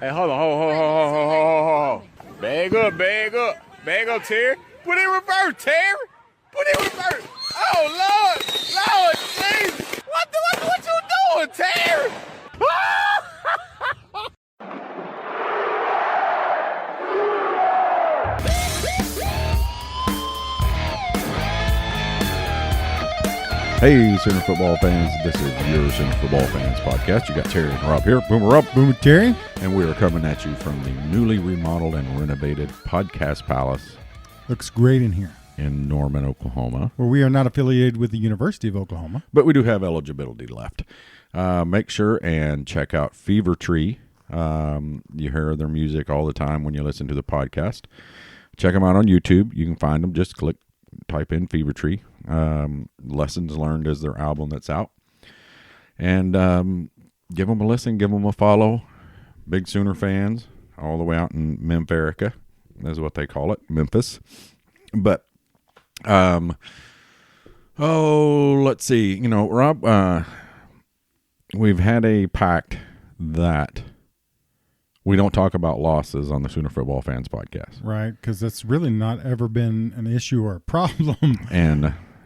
Hey, hold on. Hold. Bag up, Terry. Put in reverse, Terry. Put in reverse. Oh, Lord, jeez. What you doing, Terry? Hey, Sooner football fans, this is your Sooner football fans podcast. You got Terry and Rob here. Boomer Rob, Boomer Terry. And we are coming at you from the newly remodeled and renovated Podcast Palace. Looks great in here. In Norman, Oklahoma. Where we are not affiliated with the University of Oklahoma. But we do have eligibility left. Make sure and check out Fever Tree. You hear their music all the time when you listen to the podcast. Check them out on YouTube. You can find them. Just type in Fever Tree. Lessons Learned is their album that's out. And give them a listen. Give them a follow. Big Sooner fans all the way out in Memphis. That's what they call it, Memphis. But, let's see. You know, Rob, we've had a pact that we don't talk about losses on the Sooner Football Fans podcast. Right, because that's really not ever been an issue or a problem.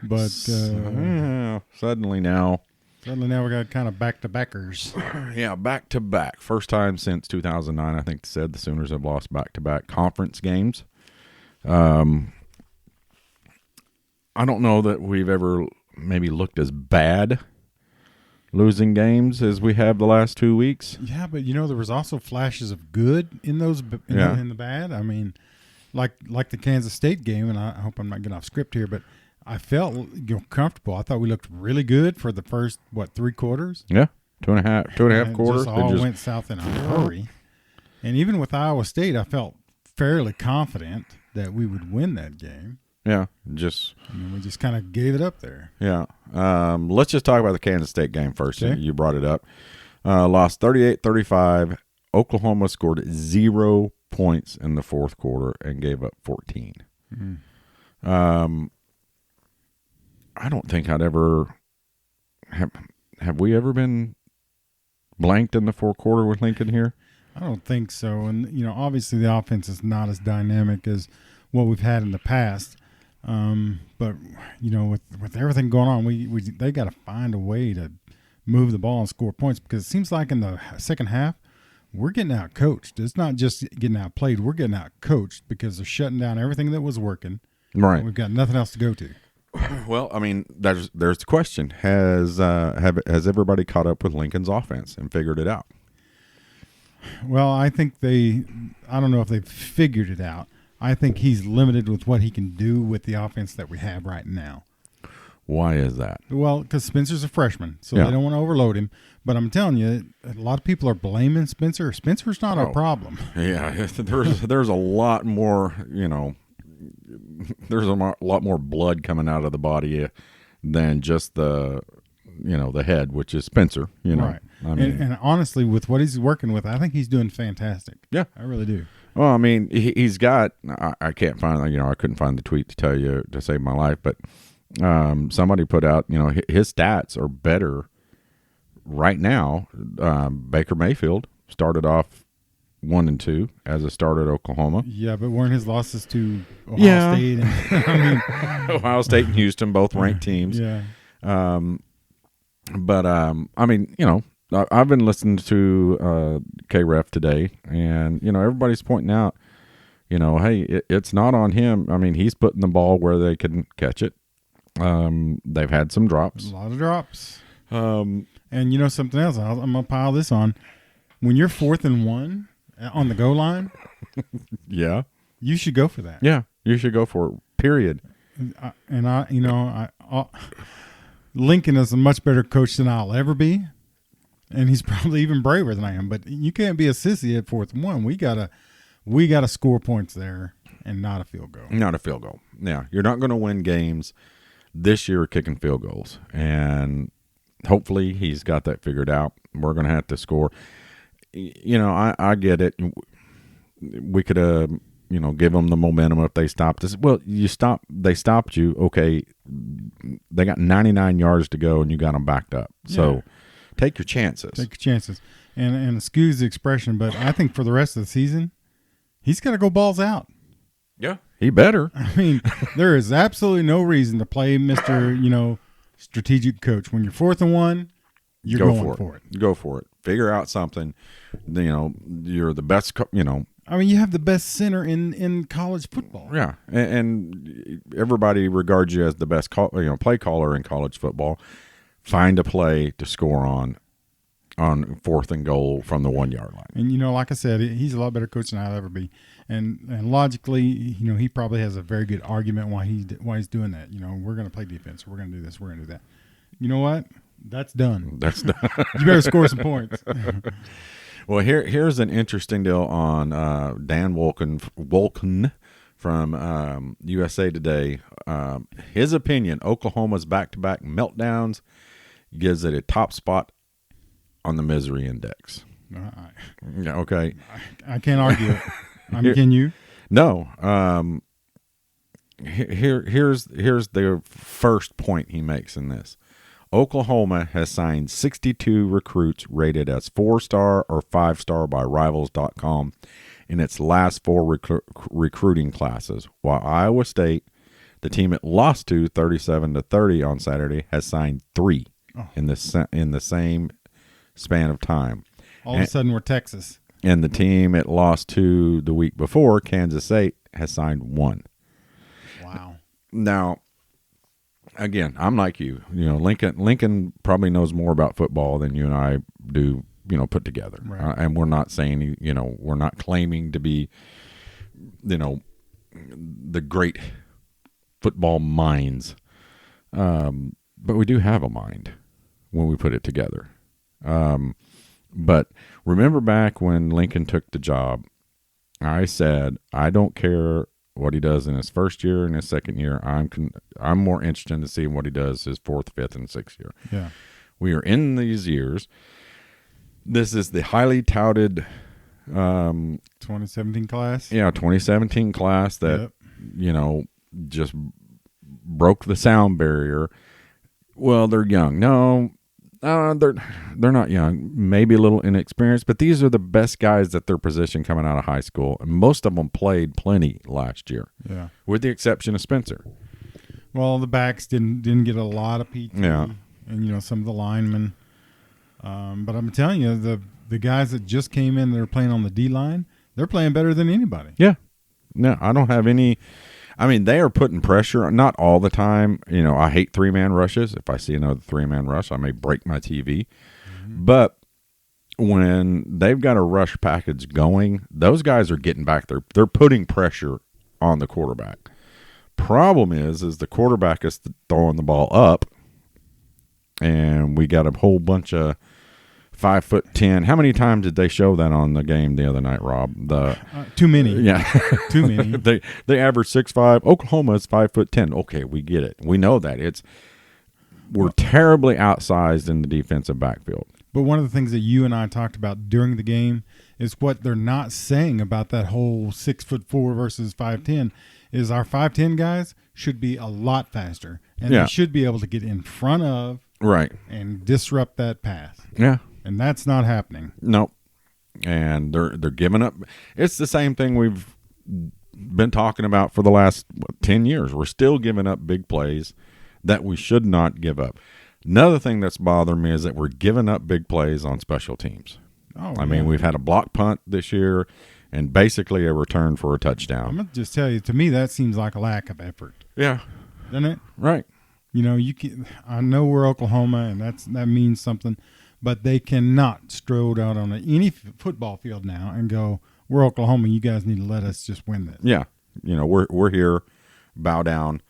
But suddenly now we got kind of back-to-backers. Yeah, back-to-back. First time since 2009, I think they said the Sooners have lost back-to-back conference games. I don't know that we've ever maybe looked as bad losing games as we have the last 2 weeks. Yeah, but there was also flashes of good in those in the bad. I mean, like the Kansas State game, and I hope I'm not getting off script here, but I felt comfortable. I thought we looked really good for the first 3 quarters. Yeah, two and a half quarters. Just all went south in a hurry. And even with Iowa State, I felt fairly confident that we would win that game. Yeah, we just kind of gave it up there. Yeah. Let's just talk about the Kansas State game first. Okay. You brought it up. Lost 38-35. Oklahoma scored 0 points in the fourth quarter and gave up 14. Mm-hmm. I don't think I'd ever have we ever been blanked in the fourth quarter with Lincoln here? I don't think so. And, obviously the offense is not as dynamic as what we've had in the past. But with everything going on, they got to find a way to move the ball and score points, because it seems like in the second half we're getting out coached. It's not just getting out played; we're getting out coached because they're shutting down everything that was working. Right. We've got nothing else to go to. Well, I mean, there's the question: has everybody caught up with Lincoln's offense and figured it out? Well, I think I don't know if they've figured it out. I think he's limited with what he can do with the offense that we have right now. Why is that? Well, because Spencer's a freshman, so Yeah. they don't want to overload him. But I'm telling you, a lot of people are blaming Spencer. Spencer's not our problem. Yeah, there's a lot more, there's a lot more blood coming out of the body than just the head, which is Spencer, Right. I mean, and honestly, with what he's working with, I think he's doing fantastic. Yeah. I really do. Well, I mean, he's got, I can't find, I couldn't find the tweet to tell you to save my life, but somebody put out, his stats are better right now. Baker Mayfield started off 1-2 as a starter at Oklahoma. Yeah, but weren't his losses to Ohio State? Ohio State and Houston, both ranked teams. Yeah. But I mean, I've been listening to K-Ref today, and everybody's pointing out, hey, it's not on him. I mean, he's putting the ball where they can catch it. They've had some drops, A lot of drops. Um, and something else, I'm gonna pile this on. When you're 4th and 1 on the goal line, yeah, you should go for that. yeah, you should go for it. Period. Lincoln is a much better coach than I'll ever be. And he's probably even braver than I am. But you can't be a sissy at 4th and 1. We gotta score points there and not a field goal. Not a field goal. Yeah, you're not going to win games this year kicking field goals. And hopefully he's got that figured out. We're going to have to score. I get it. We could give them the momentum if they stopped us. Well, they stopped you. Okay, they got 99 yards to go, and you got them backed up. So take your chances. and excuse the expression, but I think for the rest of the season, he's got to go balls out. Yeah, he better. I mean, there is absolutely no reason to play Mr. Strategic coach. When you're 4th and 1, you're going for it. Go for it. Figure out something. You're the best. I mean, you have the best center in college football. Yeah, and everybody regards you as the best play caller in college football. Find a play to score on 4th and goal from the 1 yard line. And like I said, he's a lot better coach than I'll ever be. And logically, he probably has a very good argument why he's doing that. We're going to play defense. We're going to do this. We're going to do that. You know what? That's done. That's done. You better score some points. Well, here's an interesting deal on Dan Wolken from USA Today. His opinion: Oklahoma's back-to-back meltdowns gives it a top spot on the misery index. Okay. I can't argue it. Can you? No. Here's the first point he makes in this. Oklahoma has signed 62 recruits rated as 4-star or 5-star by Rivals.com in its last 4 recruiting classes, while Iowa State, the team it lost to 37-30 on Saturday, has signed 3 in the same span of time. All of a sudden, we're Texas. And the team it lost to the week before, Kansas State, has signed 1. Wow. Now, again, I'm like you. Lincoln probably knows more about football than you and I do, put together. Right. And we're not saying, we're not claiming to be, the great football minds. But we do have a mind when we put it together. But remember back when Lincoln took the job, I said, I don't care what he does in his first year and his second year. I'm more interested to see what he does his 4th, 5th, and 6th year. Yeah. We are in these years. This is the highly touted 2017 class. Yeah, 2017 class that, just broke the sound barrier. Well, they're young. No, they're not young. Maybe a little inexperienced, but these are the best guys at their position coming out of high school. And most of them played plenty last year. Yeah. With the exception of Spencer. Well, the backs didn't get a lot of PT. Yeah. And some of the linemen. But I'm telling you, the guys that just came in that are playing on the D line, they're playing better than anybody. Yeah. No, I don't have any. I mean, they are putting pressure, not all the time. I hate 3-man rushes. If I see another 3-man rush, I may break my TV. Mm-hmm. But when they've got a rush package going, those guys are getting back there. They're putting pressure on the quarterback. Problem is the quarterback is throwing the ball up, and we got a whole bunch of 5'10". How many times did they show that on the game the other night, Rob? Too many. Yeah, too many. They average 6'5". Oklahoma is 5'10". Okay, we get it. We know that we're terribly outsized in the defensive backfield. But one of the things that you and I talked about during the game is what they're not saying about that whole 6'4" versus 5'10" is our 5'10" guys should be a lot faster, and they should be able to get in front of and disrupt that path. Yeah. And that's not happening. Nope. And they're giving up. It's the same thing we've been talking about for the last 10 years. We're still giving up big plays that we should not give up. Another thing that's bothering me is that we're giving up big plays on special teams. I mean, we've had a block punt this year and basically a return for a touchdown. I'm going to just tell you, to me, that seems like a lack of effort. Yeah. Doesn't it? Right. I know we're Oklahoma, and that means something. But they cannot stroll out on any football field now and go, we're Oklahoma. You guys need to let us just win this. Yeah. We're here. Bow down.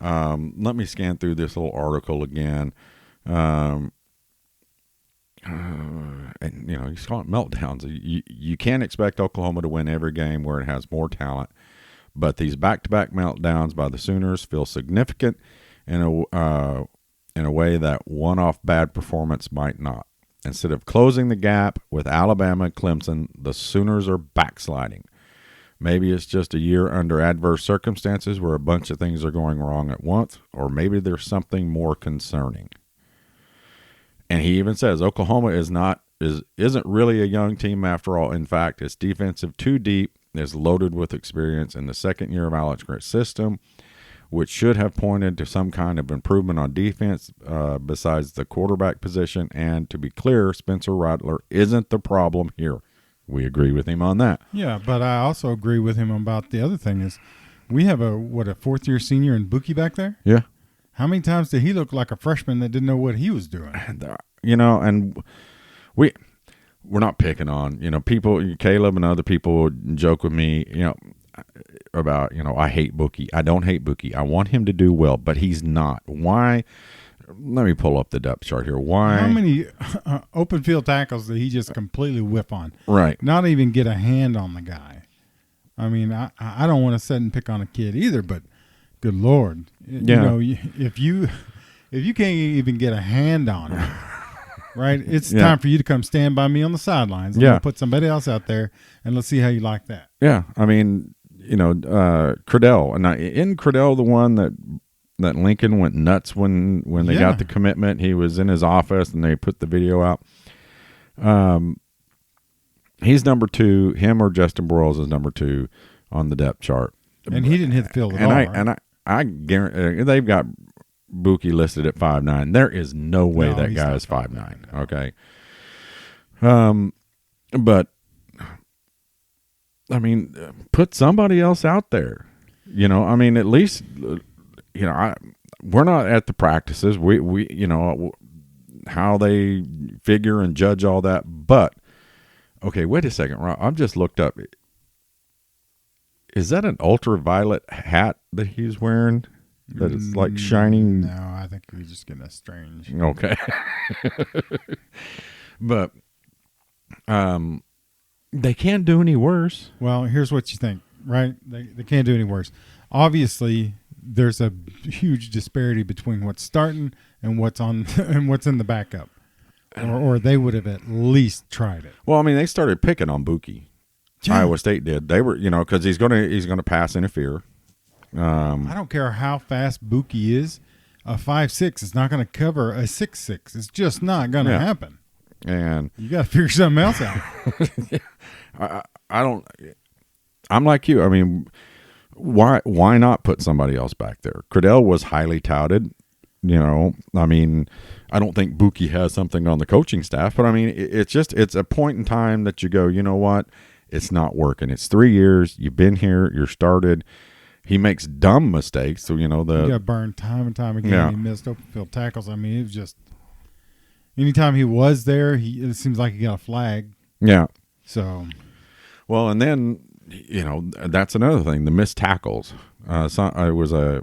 Let me scan through this little article again. And, you call it meltdowns. You can't expect Oklahoma to win every game where it has more talent. But these back-to-back meltdowns by the Sooners feel significant in a way that one-off bad performance might not. Instead of closing the gap with Alabama and Clemson, the Sooners are backsliding. Maybe it's just a year under adverse circumstances where a bunch of things are going wrong at once, or maybe there's something more concerning. And he even says Oklahoma is not isn't really a young team after all. In fact, it's defensive too deep, is loaded with experience in the second year of Alex Grinch's system, which should have pointed to some kind of improvement on defense besides the quarterback position. And to be clear, Spencer Rattler isn't the problem here. We agree with him on that. Yeah, but I also agree with him about the other thing is we have a fourth-year senior in Buki back there? Yeah. How many times did he look like a freshman that didn't know what he was doing? And we're not picking on, people, Caleb and other people joke with me, about, I hate Buki. I don't hate Buki. I want him to do well, but he's not. Why? Let me pull up the depth chart here. Why? How many open field tackles did he just completely whiff on? Right. Not even get a hand on the guy. I mean, I don't want to sit and pick on a kid either, but good Lord. Yeah. If you can't even get a hand on him, right, it's time for you to come stand by me on the sidelines. I'm gonna put somebody else out there, and let's see how you like that. Yeah. I mean, Credell. And in Credell, the one that Lincoln went nuts when they got the commitment. He was in his office, and they put the video out. He's number 2. Him or Justin Broyles is number 2 on the depth chart. And he didn't hit the field at all. And I guarantee they've got Buki listed at 5'9". There is no way that guy is 5'9". Okay. But I mean, put somebody else out there. At least we're not at the practices. We how they figure and judge all that. But okay, wait a second, Rob. I've just looked up. Is that an ultraviolet hat that he's wearing? That is like shining. No, I think we're just getting a strange. Okay. But they can't do any worse. Well, here's what you think, right? They can't do any worse. Obviously, there's a huge disparity between what's starting and what's on and what's in the backup, or they would have at least tried it. Well, I mean, they started picking on Buki. Yeah. Iowa State did. They were, because he's gonna pass interfere. I don't care how fast Buki is. A 5'6" is not going to cover a 6'6". It's just not going to happen. And you got to figure something else out. I don't. I'm like you. I mean, why not put somebody else back there? Credell was highly touted. I mean, I don't think Buki has something on the coaching staff, but I mean, it's a point in time that you go, you know what? It's not working. It's 3 years. You've been here. You're started. He makes dumb mistakes. So, he got burned time and time again. Yeah. He missed open field tackles. I mean, it was just anytime he was there, it seems like he got a flag. Yeah. So, well, and then, that's another thing, the missed tackles. It was a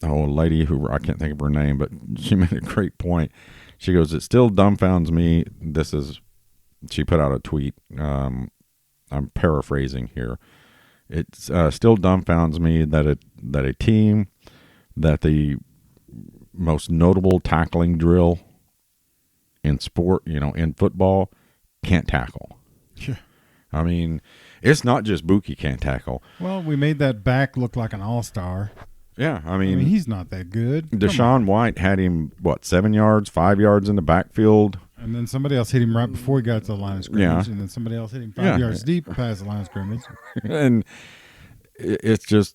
lady who, I can't think of her name, but she made a great point. She goes, it still dumbfounds me. She put out a tweet. I'm paraphrasing here. It still dumbfounds me that a team that the most notable tackling drill in sport, in football, can't tackle. Yeah. I mean, it's not just Buki can't tackle. Well, we made that back look like an all-star. Yeah, I mean he's not that good. Deshaun White had him, 7 yards, 5 yards in the backfield. And then somebody else hit him right before he got to the line of scrimmage. Yeah. And then somebody else hit him 5 yards deep past the line of scrimmage. And it's just,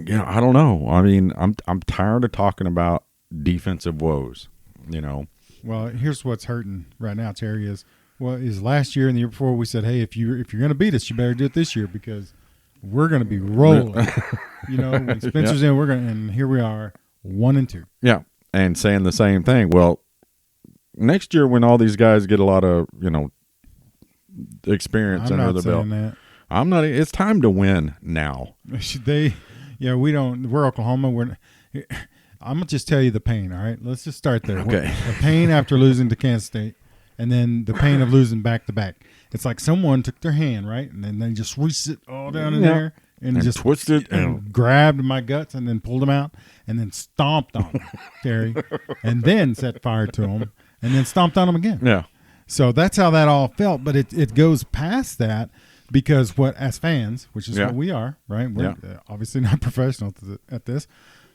I don't know. I mean, I'm tired of talking about defensive woes, Well, here's what's hurting right now, Terry, is last year and the year before we said, hey, if you're going to beat us, you better do it this year because we're going to be rolling. When Spencer's in, and here we are, 1-2. Yeah, and saying the same thing. Well, next year when all these guys get a lot of, experience under the belt. That. I'm not. It's time to win now. We don't. We're Oklahoma. I'm gonna just tell you the pain. All right, let's just start there. Okay. The pain after losing to Kansas State, and then the pain of losing back to back. It's like someone took their hand, right, and then they just reached it all down in there and just twisted and grabbed my guts and then pulled them out and then stomped on them, Terry, and then set fire to them and then stomped on them again. Yeah. So that's how that all felt, but it goes past that. Because as fans, which is what we are, right? We're obviously not professional at this.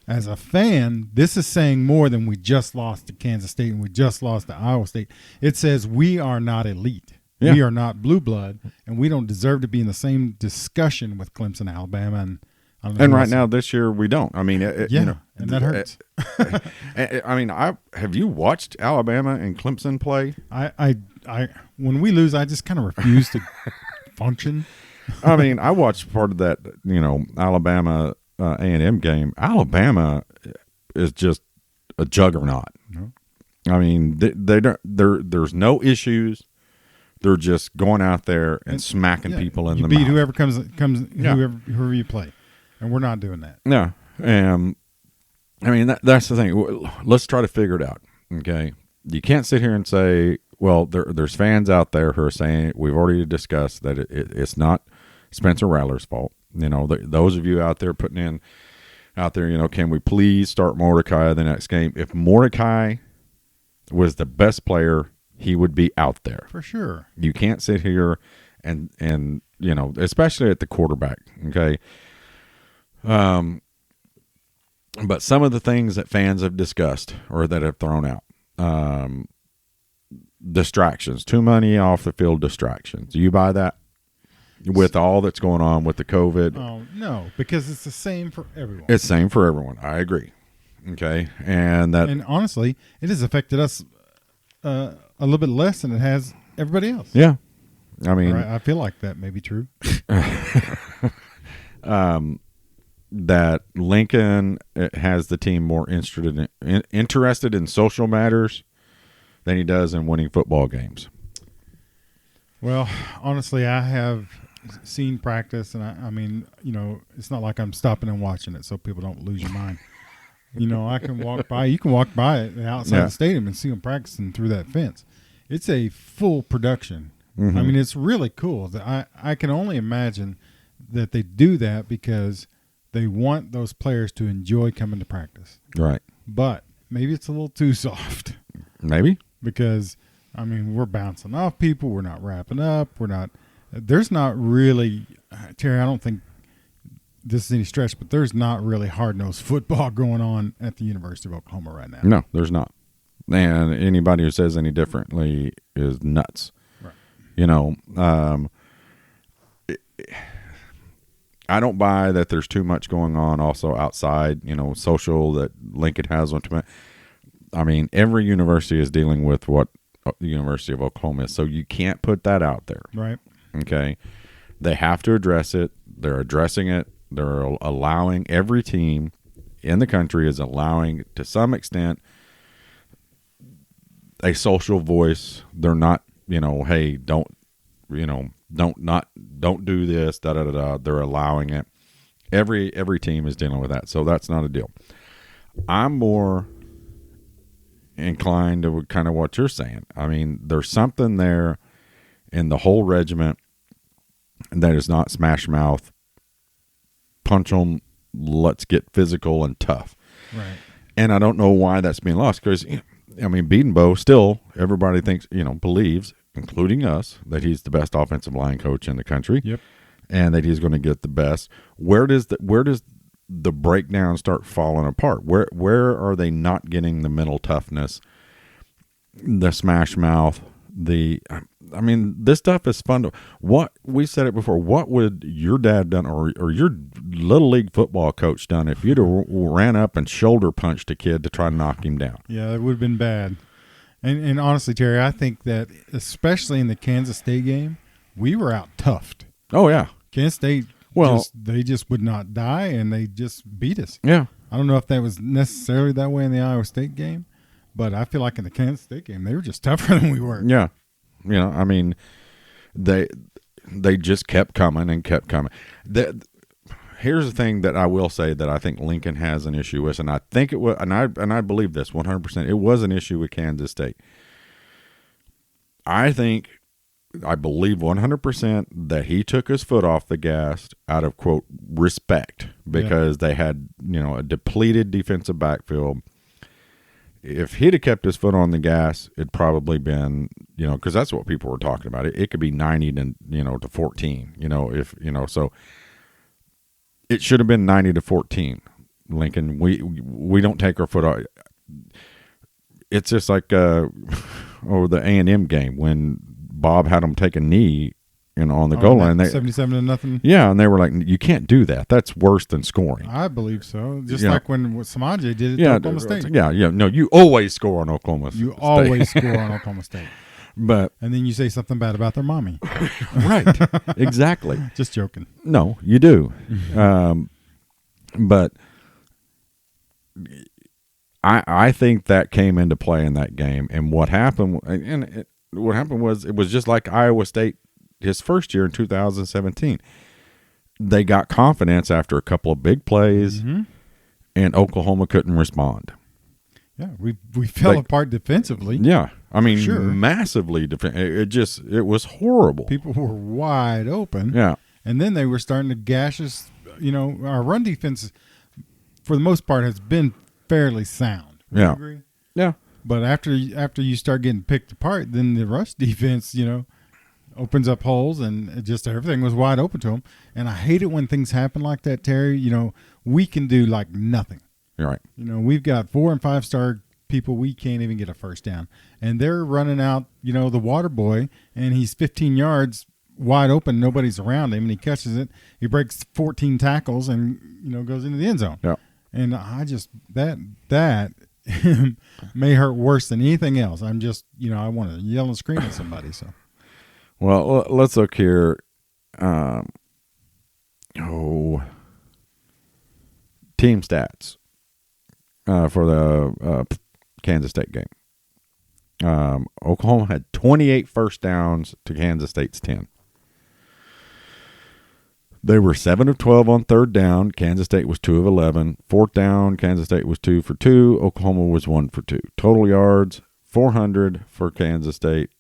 as a fan, this is saying more than we just lost to Kansas State and we just lost to Iowa State. It says we are not elite. Yeah. We are not blue blood, and we don't deserve to be in the same discussion with Clemson, Alabama, and I don't know And who right else. now, this year, we don't. I mean, and that hurts. I mean, have you watched Alabama and Clemson play? I when we lose, I just kind of refuse to function. I mean, I watched part of that, Alabama A&M game. Alabama is just a juggernaut. No. I mean, they don't. There's no issues. They're just going out there and smacking people in you the beat mouth. whoever comes Yeah. whoever you play, and we're not doing that. Yeah. I mean, that's the thing. Let's try to figure it out. Okay. You can't sit here and say, well, there's fans out there who are saying, we've already discussed that it's not Spencer Rattler's fault. Those of you out there putting out there, can we please start Mordecai the next game? If Mordecai was the best player, he would be out there. For sure. You can't sit here and especially at the quarterback, okay? But some of the things that fans have discussed or that have thrown out, distractions, too many off the field distractions. Do you buy that with all that's going on with the COVID? Oh, no, because it's the same for everyone. It's the same for everyone. I agree. Okay. And honestly, it has affected us a little bit less than it has everybody else. Yeah. I mean, I feel like that may be true. That Lincoln has the team more interested in social matters than he does in winning football games. Well, honestly, I have seen practice, and I mean, it's not like I'm stopping and watching it so people don't lose your mind. I can walk by. You can walk by it outside the stadium and see them practicing through that fence. It's a full production. Mm-hmm. I mean, it's really cool. I can only imagine that they do that because they want those players to enjoy coming to practice. Right. But maybe it's a little too soft. Maybe. Because, I mean, we're bouncing off people. We're not wrapping up. There's not really, Terry, I don't think this is any stretch, but there's not really hard-nosed football going on at the University of Oklahoma right now. No, there's not. And anybody who says any differently is nuts. Right. I don't buy that there's too much going on also outside, social that Lincoln has on. I mean, every university is dealing with what the University of Oklahoma is, so you can't put that out there. Right. Okay. They have to address it. They're addressing it. They're allowing every team in the country is allowing, to some extent, a social voice. They're not, hey, don't do this, da da da da. They're allowing it. Every team is dealing with that, so that's not a deal. I'm more inclined to kind of what you're saying. I mean, there's something there in the whole regiment that is not smash mouth, punch them, let's get physical and tough. Right. And I don't know why that's being lost because, I mean, Bedenbaugh still, everybody thinks, believes, including us, that he's the best offensive line coach in the country. Yep. And that he's going to get the best. Where does the breakdown start falling apart? Where are they not getting the mental toughness, the smash mouth, I mean, this stuff is fun. What we said it before. What would your dad done or your little league football coach done if you'd have ran up and shoulder punched a kid to try to knock him down? Yeah, it would have been bad. And honestly, Terry, I think that especially in the Kansas State game, we were out toughed. Oh yeah, Kansas State. They just would not die, and they just beat us. Yeah. I don't know if that was necessarily that way in the Iowa State game, but I feel like in the Kansas State game, they were just tougher than we were. Yeah. I mean, they just kept coming and kept coming. Here's the thing that I will say that I think Lincoln has an issue with, and I think it was, and I believe this 100%. It was an issue with Kansas State. I believe 100% that he took his foot off the gas out of, quote, respect because they had, a depleted defensive backfield. If he'd have kept his foot on the gas, it'd probably been, because that's what people were talking about. It could be 90 to 14, so it should have been 90 to 14. Lincoln. We don't take our foot off. It's just like or the A&M game when Bob had them take a knee, on the goal line. 77-0. Yeah, and they were like, "You can't do that. That's worse than scoring." I believe so. Just like when Samaje did it to Oklahoma State. Yeah. No, you always score on Oklahoma State. You always score on Oklahoma State. But and then you say something bad about their mommy. Right. Exactly. Just joking. No, you do. But I think that came into play in that game. And what happened was it was just like Iowa State his first year in 2017. They got confidence after a couple of big plays, and Oklahoma couldn't respond. Yeah, we fell apart defensively. Yeah, I mean, massively. It was horrible. People were wide open. Yeah, and then they were starting to gash us. Our run defense, for the most part, has been fairly sound. Would you agree? Yeah. But after you start getting picked apart, then the rush defense, opens up holes, and just everything was wide open to them. And I hate it when things happen like that, Terry. We can do like nothing. You're right. We've got 4- and 5-star people. We can't even get a first down, and they're running out. The water boy, and he's 15 yards wide open. Nobody's around him, and he catches it. He breaks 14 tackles, and goes into the end zone. Yeah. And I just that may hurt worse than anything else. I'm just I want to yell and scream at somebody. So. Well, let's look here. Team stats for the Kansas State game. Oklahoma had 28 first downs to Kansas State's 10. They were 7 of 12 on third down. Kansas State was 2 of 11. Fourth down, Kansas State was 2 for 2. Oklahoma was 1 for 2. Total yards, 400 for Kansas State.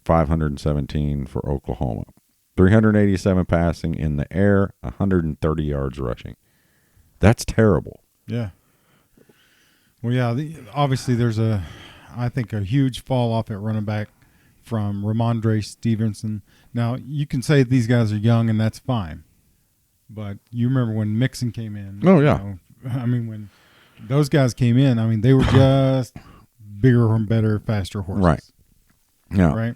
517 for Oklahoma. 387 passing in the air, 130 yards rushing. That's terrible. Yeah. Well, yeah, obviously there's I think a huge fall off at running back from Ramondre Stevenson. Now, you can say these guys are young, and that's fine. But you remember when Mixon came in. Oh, yeah. When those guys came in, they were just bigger and better, faster horses. Right. Yeah. Right?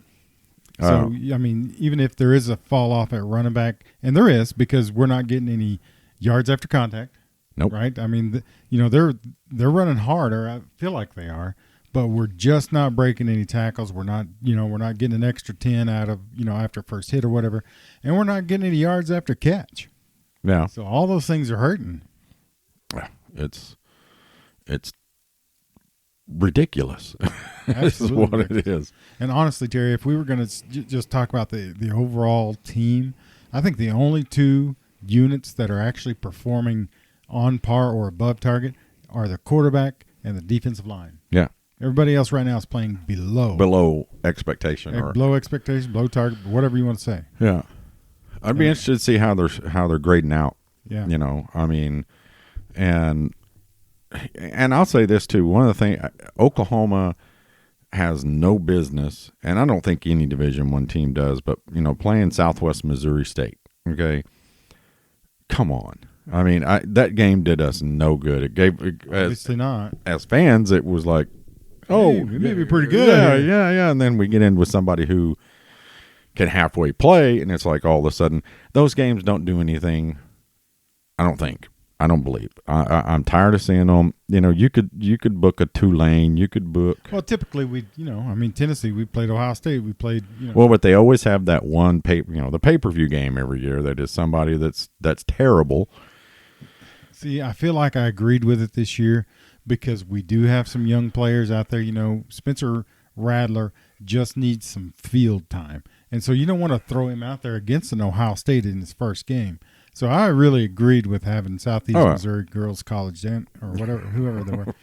So, even if there is a fall off at running back, and there is because we're not getting any yards after contact. Nope. Right? They're running hard, or I feel like they are, but we're just not breaking any tackles. We're not, we're not getting an extra 10 out of, after first hit or whatever, and we're not getting any yards after catch. Yeah. So all those things are hurting. It's ridiculous. This is what it is. And honestly, Terry, if we were going to just talk about the overall team, I think the only two units that are actually performing on par or above target are the quarterback and the defensive line. Yeah. Everybody else right now is playing below expectation, or below expectation, below target, whatever you want to say. Yeah. I'd be interested to see how they're grading out. Yeah. And I'll say this too. One of the things, Oklahoma has no business, and I don't think any Division I team does, but playing Southwest Missouri State. Okay, come on. That game did us no good. It gave obviously not. As fans, it was like, it may be pretty good. Yeah. And then we get in with somebody who can halfway play, and it's like all of a sudden those games don't do anything. I don't believe. I'm tired of seeing them. You could book a Tulane. You could book. Well, typically Tennessee. We played Ohio State. We played. Well, but they always have that one the pay-per-view game every year that is somebody that's terrible. See, I feel like I agreed with it this year because we do have some young players out there. Spencer Rattler just needs some field time, and so you don't want to throw him out there against an Ohio State in his first game. So I really agreed with having Southeast Missouri Girls College or whatever, whoever they were.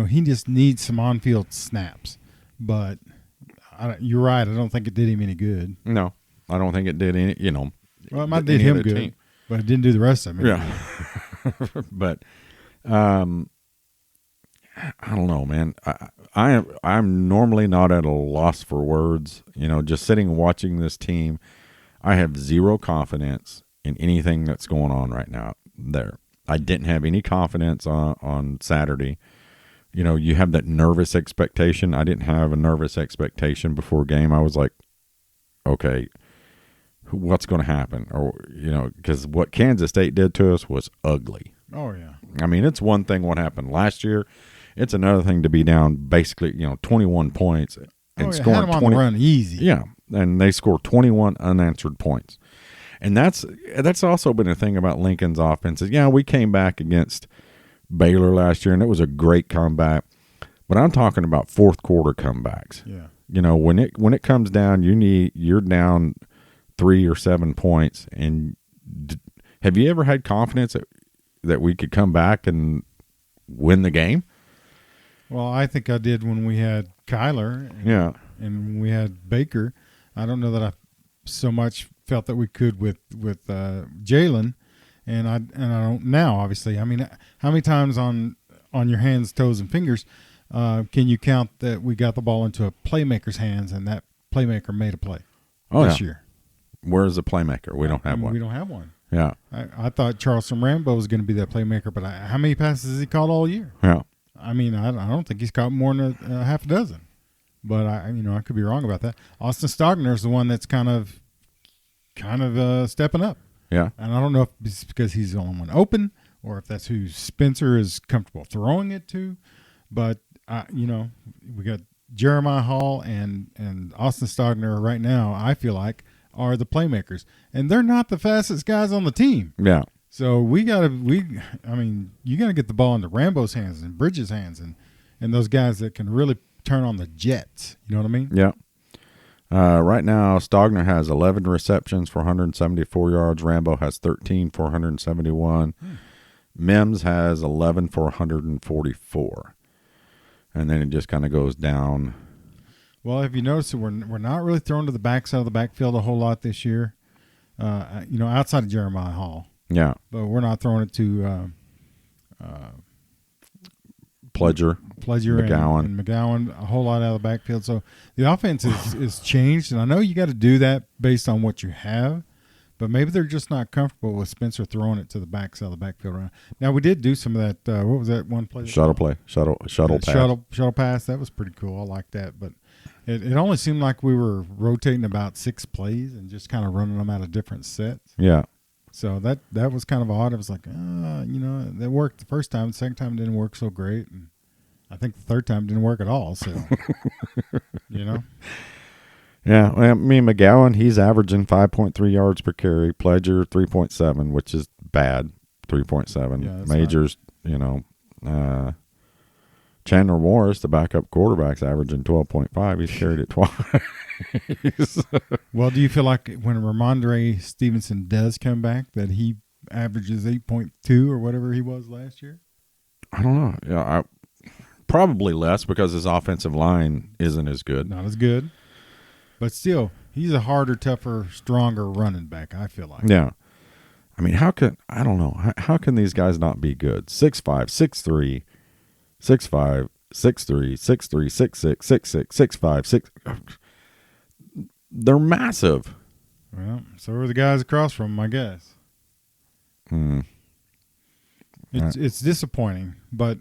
He just needs some on-field snaps. But you're right. I don't think it did him any good. No, I don't think it did any. Well, it might did him good, team. But it didn't do the rest of him. Yeah. But I don't know, man. I'm normally not at a loss for words. Just sitting and watching this team. I have zero confidence in anything that's going on right now there. I didn't have any confidence on Saturday. You have that nervous expectation. I didn't have a nervous expectation before game. I was like, okay, what's going to happen? Or, because what Kansas State did to us was ugly. Oh, yeah. I mean, it's one thing what happened last year. It's another thing to be down basically, 21 points and scoring had them on 20 the run easy. Yeah, and they scored 21 unanswered points. And that's also been a thing about Lincoln's offenses. Yeah, we came back against Baylor last year, and it was a great comeback. But I'm talking about fourth quarter comebacks. Yeah. When it comes down, you're down 3 or 7 points. And have you ever had confidence that we could come back and win the game? Well, I think I did when we had Kyler. And when we had Baker. I don't know that I so much felt that we could with Jalen, and I don't now. Obviously, I mean, how many times on your hands, toes, and fingers can you count that we got the ball into a playmaker's hands and that playmaker made a play this year? Where's the playmaker? We don't have one. We don't have one. Yeah, I thought Charleston Rambo was going to be that playmaker, but how many passes has he caught all year? Yeah, I mean, I don't think he's caught more than a half a dozen. But I could be wrong about that. Austin Stogner's the one that's kind of stepping up. Yeah. And I don't know if it's because he's the only one open or if that's who Spencer is comfortable throwing it to. But we got Jeremiah Hall and Austin Stogner right now. I feel like are the playmakers, and they're not the fastest guys on the team. Yeah. So you got to get the ball into Rambo's hands and Bridges' hands and those guys that can really turn on the jets. You know what I mean? Yeah. Right now, Stogner has 11 receptions for 174 yards. Rambo has 13 for 171. Mims has 11 for 144. And then it just kind of goes down. Well, if you notice, we're not really throwing to the backside of the backfield a whole lot this year, outside of Jeremiah Hall. Yeah. But we're not throwing it to Pledger McGowan. and McGowan a whole lot out of the backfield. So the offense is changed, and I know you got to do that based on what you have, but maybe they're just not comfortable with Spencer throwing it to the backside of the backfield. Right now, we did do some of that. What was that one play? Shuttle pass. Shuttle pass. That was pretty cool. I like that, but it only seemed like we were rotating about 6 plays and just kind of running them out of different sets. Yeah. So that was kind of odd. It was like, that worked the first time. The second time didn't work so great. And I think the third time didn't work at all. So, Yeah. Well, I mean, McGowan, he's averaging 5.3 yards per carry. Pledger, 3.7, which is bad, 3.7. Yeah, Majors, Chandler Morris, the backup quarterback's averaging 12.5. He's carried it twice. Well, do you feel like when Ramondre Stevenson does come back that he averages 8.2 or whatever he was last year? I don't know. Yeah, probably less because his offensive line isn't as good. Not as good. But still, he's a harder, tougher, stronger running back, I feel like. Yeah. I mean, how can these guys not be good? 6'5", 6'3", 6'5", 6'3", 6'3", 6'6", 6'6", 6'5", 6. They're massive. Well, so are the guys across from him, I guess. It's disappointing, but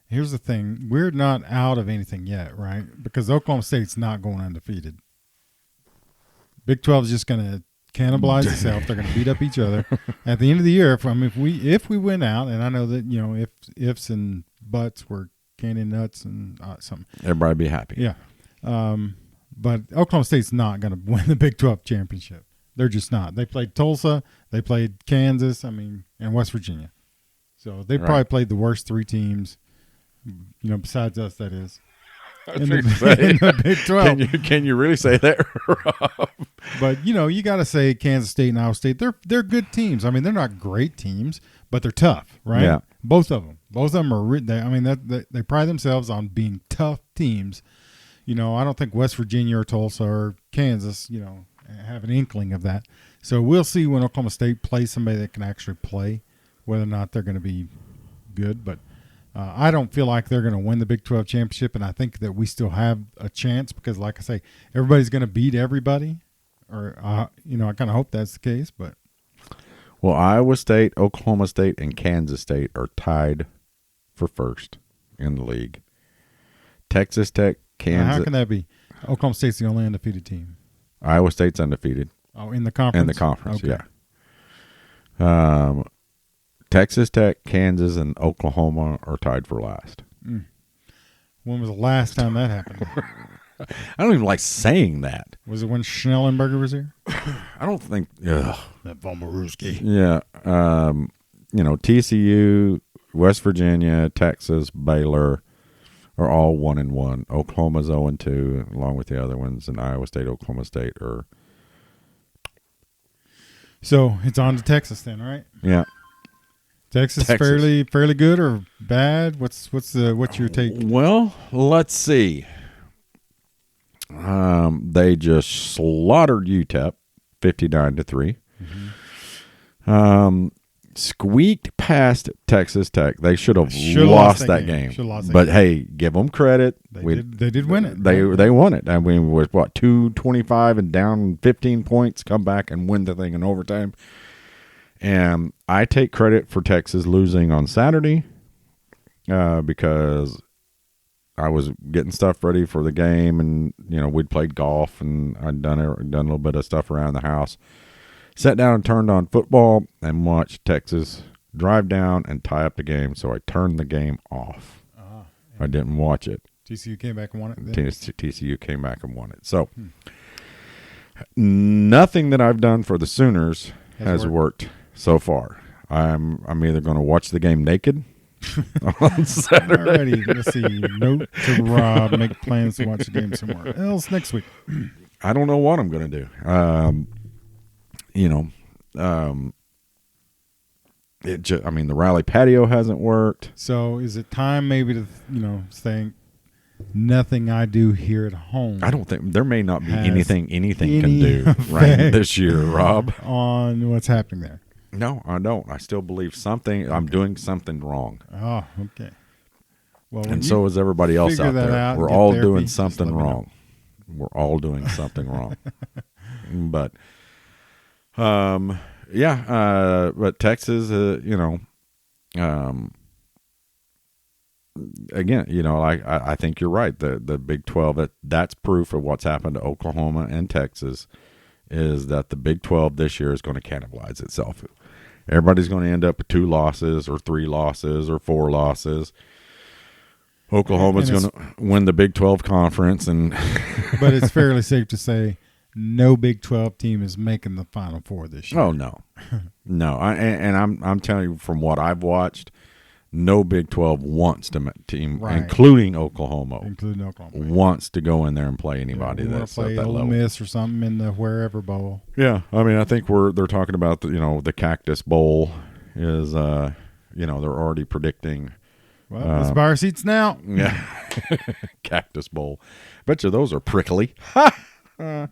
here's the thing. We're not out of anything yet, right? Because Oklahoma State's not going undefeated. Big 12 is just going to cannibalize itself. They're going to beat up each other. At the end of the year, if we win out, and I know that ifs and buts were candy nuts and something. Everybody be happy. Yeah. But Oklahoma State's not going to win the Big 12 championship. They're just not. They played Tulsa. They played Kansas. and West Virginia. So they probably played the worst 3 teams, besides us, that is. In the Big 12. Can you really say that, Rob? But, you got to say Kansas State and Iowa State, they're good teams. I mean, they're not great teams, but they're tough, right? Yeah. Both of them are they pride themselves on being tough teams. I don't think West Virginia or Tulsa or Kansas, have an inkling of that. So we'll see when Oklahoma State plays somebody that can actually play, whether or not they're going to be good. But I don't feel like they're going to win the Big 12 championship, and I think that we still have a chance because, like I say, everybody's going to beat everybody. Or, I kind of hope that's the case. But Well, Iowa State, Oklahoma State, and Kansas State are tied for first in the league. Texas Tech, Kansas. How can that be? Oklahoma State's the only undefeated team. Iowa State's undefeated. Oh, in the conference? In the conference, okay. yeah. Texas Tech, Kansas, and Oklahoma are tied for last. Mm. When was the last time that happened? I don't even like saying that. Was it when Schnellenberger was here? I don't think. Ugh. That Vomaruski. Yeah. TCU, West Virginia, Texas, Baylor are all 1-1. Oklahoma's 0-2, along with the other ones, and Iowa State, Oklahoma State are. So it's on to Texas then, right? Yeah. Texas. fairly good or bad? What's your take? Well, let's see. They just slaughtered UTEP 59-3. Mm-hmm. Squeaked past Texas Tech. They should have lost that game. But hey, give them credit. They did win it. They won it. I mean, with 2:25 and down 15 points, come back and win the thing in overtime. And I take credit for Texas losing on Saturday because I was getting stuff ready for the game, and we'd played golf, and I'd done a little bit of stuff around the house. Sat down and turned on football and watched Texas drive down and tie up the game. So I turned the game off. I didn't watch it. TCU came back and won it. TCU came back and won it. So nothing that I've done for the Sooners has worked so far. I'm either going to watch the game naked on Saturday. Already, let's see. Note to Rob: make plans to watch the game somewhere else next week. I don't know what I'm going to do. The rally patio hasn't worked. So is it time maybe to, think nothing I do here at home? I don't think there may not be anything can do right this year, Rob, on what's happening there. No, I don't. I still believe something. I'm doing something wrong. Oh, okay. Well, and so is everybody else out there. We're all doing something wrong. We're all doing something wrong. But but Texas, again, I think you're right. The Big 12, that's proof of what's happened to Oklahoma and Texas, is that the Big 12 this year is going to cannibalize itself. Everybody's going to end up with 2 losses or 3 losses or 4 losses. Oklahoma's going to win the Big 12 conference, but it's fairly safe to say no Big 12 team is making the Final Four this year. Oh no, no. I'm telling you from what I've watched, no Big 12 wants to team, right, including Oklahoma, wants to go in there and play anybody that's play at that Ole level. Miss or something in the wherever bowl. Yeah, I mean, I think they're talking about the Cactus Bowl is they're already predicting. Well, let's buy our seats now. Yeah, Cactus Bowl. Bet you those are prickly. It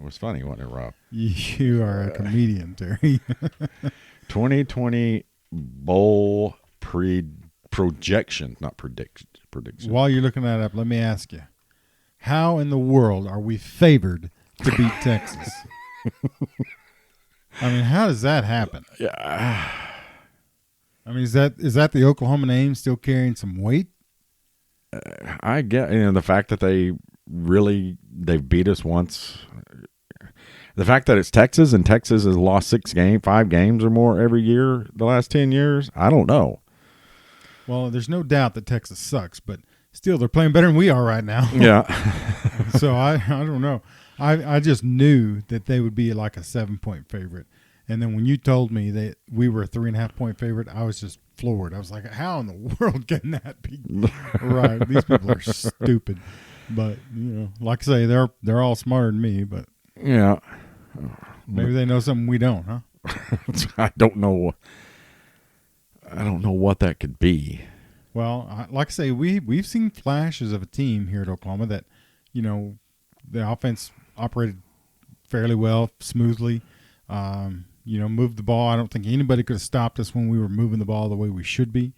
was funny, wasn't it, Rob? You are a comedian, Terry. 2020 bowl projection, not prediction. While you're looking that up, let me ask you, how in the world are we favored to beat Texas? I mean, how does that happen? Yeah. I mean, is that the Oklahoma name still carrying some weight? I get the fact that they've beat us once. The fact that it's Texas and Texas has lost 5 games or more every year the last 10 years, I don't know. Well, there's no doubt that Texas sucks, but still they're playing better than we are right now. Yeah. So I don't know. I just knew that they would be like a 7-point favorite. And then when you told me that we were a 3.5-point favorite, I was just floored. I was like, how in the world can that be right? These people are stupid. But, like I say, they're all smarter than me, but yeah. Maybe they know something we don't, huh? I don't know what that could be. Well, like I say, we've seen flashes of a team here at Oklahoma that, the offense operated fairly well, smoothly. Moved the ball. I don't think anybody could have stopped us when we were moving the ball the way we should be.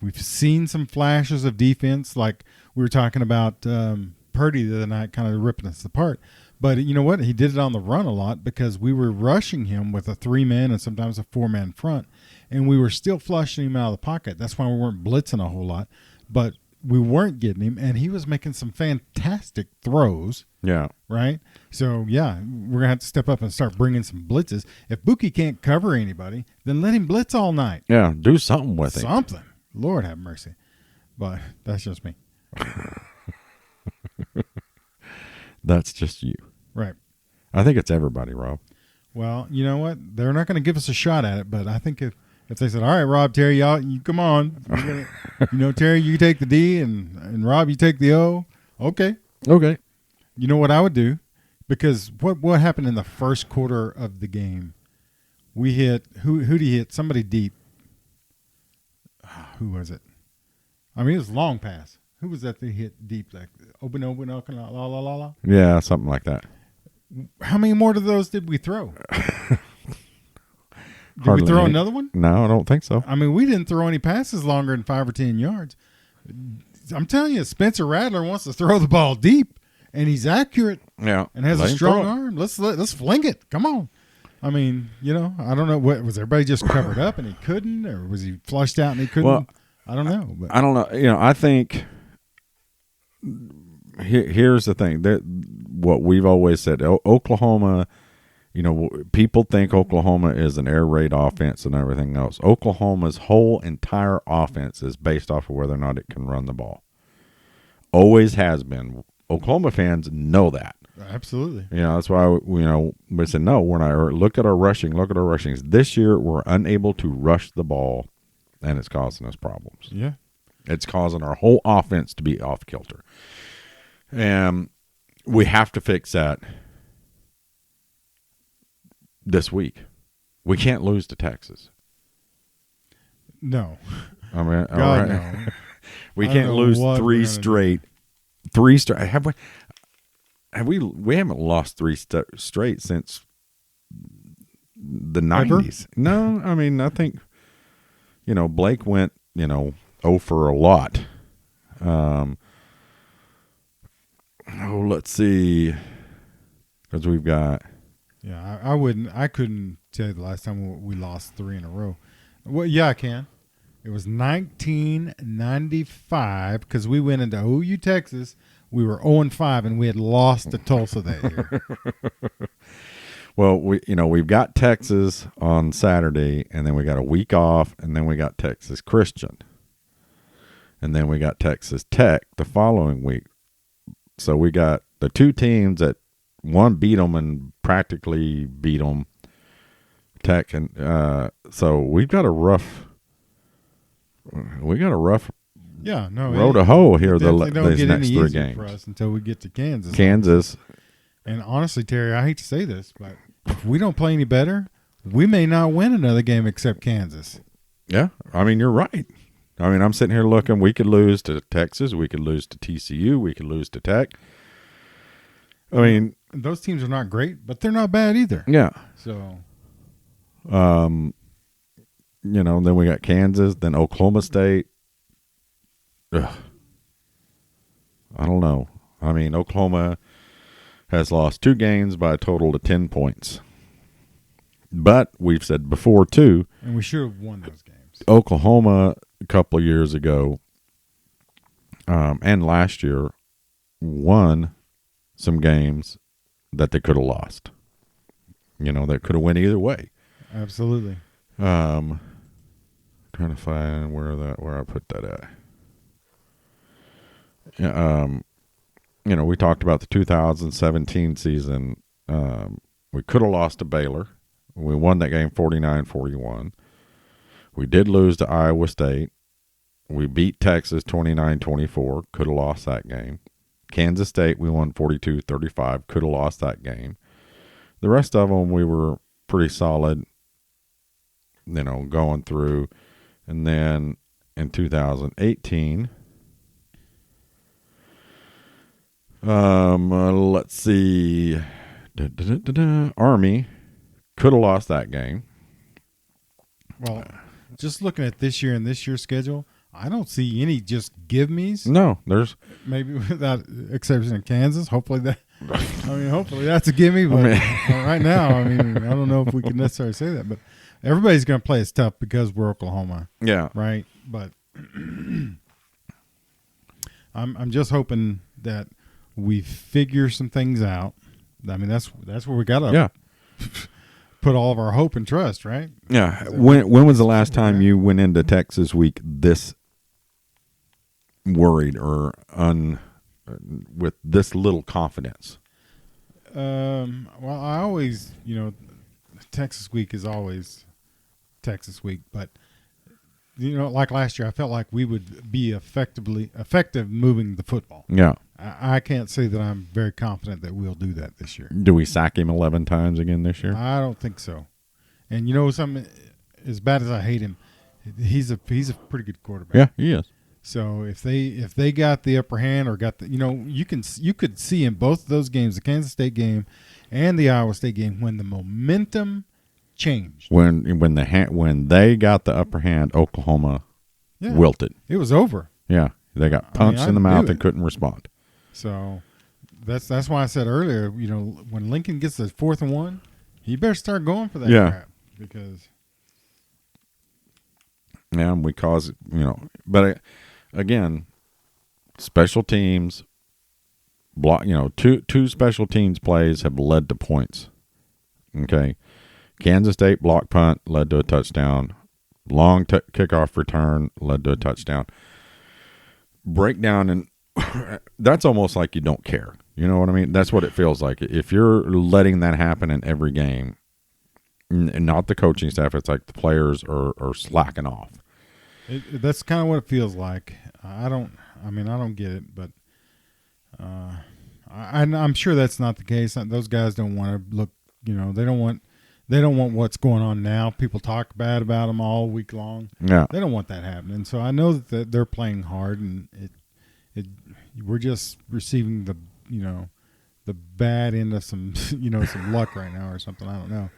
We've seen some flashes of defense, like we were talking about Purdy the other night, kind of ripping us apart. But you know what? He did it on the run a lot because we were rushing him with a 3-man and sometimes a 4-man front, and we were still flushing him out of the pocket. That's why we weren't blitzing a whole lot, but we weren't getting him, and he was making some fantastic throws. Yeah. Right? So, yeah, we're going to have to step up and start bringing some blitzes. If Buki can't cover anybody, then let him blitz all night. Yeah, do something with it. Something. Lord have mercy. But that's just me. That's just you. Right. I think it's everybody, Rob. Well, you know what? They're not going to give us a shot at it, but I think if they said, all right, Rob, Terry, you come on. Terry, you take the D, and Rob, you take the O. Okay. Okay. You know what I would do? Because what happened in the first quarter of the game? We hit, who did he hit? Somebody deep. Who was it? I mean, it was a long pass. Who was that hit deep? Like, open, la, la, la, la? Yeah, something like that. How many more of those did we throw? Did Hardly we throw any. another one? No, I don't think so. I mean, we didn't throw any passes longer than 5 or 10 yards. I'm telling you, Spencer Rattler wants to throw the ball deep, and he's accurate. Yeah, and has let a him strong throw it. arm. Let's fling it. Come on. I mean, I don't know. What was everybody just covered up and he couldn't, or was he flushed out and he couldn't? Well, I don't know. But I don't know. I think here's the thing. What we've always said, Oklahoma, people think Oklahoma is an air raid offense and everything else. Oklahoma's whole entire offense is based off of whether or not it can run the ball. Always has been. Oklahoma fans know that. Absolutely. That's why, we said, no, we're not. Look at our rushings. This year, we're unable to rush the ball, and it's causing us problems. Yeah. It's causing our whole offense to be off kilter. And we have to fix that this week. We can't lose to Texas. No. I mean, God, all right. no. We I can't don't know lose what three we're gonna straight. Have we haven't lost three straight since the 90s. No, I mean, I think, Blake went, 0 for a lot. Let's see. Because we've got. Yeah, I couldn't tell you the last time we lost 3 in a row. Well, yeah, I can. It was 1995 because we went into OU, Texas. We were 0-5 and we had lost to Tulsa that year. Well, we've got Texas on Saturday, and then we got a week off, and then we got Texas Christian, and then we got Texas Tech the following week. So we got the two teams that one beat them and practically beat them. Tech and so we got a rough. Yeah, no. Road to hoe here these next 3 games for us until we get to Kansas. And honestly, Terry, I hate to say this, but if we don't play any better, we may not win another game except Kansas. Yeah, I mean, you're right. I mean, I'm sitting here looking. We could lose to Texas. We could lose to TCU. We could lose to Tech. I mean, those teams are not great, but they're not bad either. Yeah. So, then we got Kansas, then Oklahoma State. Ugh. I don't know. I mean, Oklahoma has lost 2 games by a total of 10 points. But we've said before, too. And we should have won those games. Oklahoma, a couple of years ago, and last year, won some games that they could have lost. That could have went either way. Absolutely. Trying to find where I put that at. We talked about the 2017 season. We could have lost to Baylor. We won that game 49-41. We did lose to Iowa State. We beat Texas 29-24. Could have lost that game. Kansas State, we won 42-35. Could have lost that game. The rest of them, we were pretty solid, going through. And then in 2018, let's see. Army could have lost that game. Well, just looking at this year and this year's schedule, I don't see any just give me's. No, there's maybe without exception of Kansas. Hopefully I mean, hopefully that's a gimme, but right now, I mean, I don't know if we can necessarily say that, but everybody's going to play us tough because we're Oklahoma. Yeah. Right. But I'm just hoping that we figure some things out. I mean, that's where we got to put all of our hope and trust, right? Yeah. When was the last time you went into Texas week this worried or with this little confidence? Well, I always, Texas week is always Texas week, but like last year, I felt like we would be effective moving the football. Yeah. I can't say that I'm very confident that we'll do that this year. Do we sack him 11 times again this year? I don't think so. And something, as bad as I hate him, he's a pretty good quarterback. Yeah, he is. So if they got the upper hand or got the you could see in both of those games, the Kansas State game and the Iowa State game, when the momentum changed. When they got the upper hand, Oklahoma wilted. It was over. Yeah, they got punched in the mouth and couldn't respond. So that's why I said earlier, when Lincoln gets the 4th and 1, he better start going for that crap because. Yeah, we cause but again, special teams block. Two special teams plays have led to points. Okay, Kansas State block punt led to a touchdown. Long kickoff return led to a touchdown. Breakdown, and that's almost like you don't care. You know what I mean? That's what it feels like. If you're letting that happen in every game, and not the coaching staff, it's like the players are slacking off. That's kind of what it feels like. I don't get it, but I'm sure that's not the case. Those guys don't want to look. They don't want what's going on now. People talk bad about them all week long. Yeah, they don't want that happening. So I know that they're playing hard, and we're just receiving the bad end of some some luck right now or something. I don't know,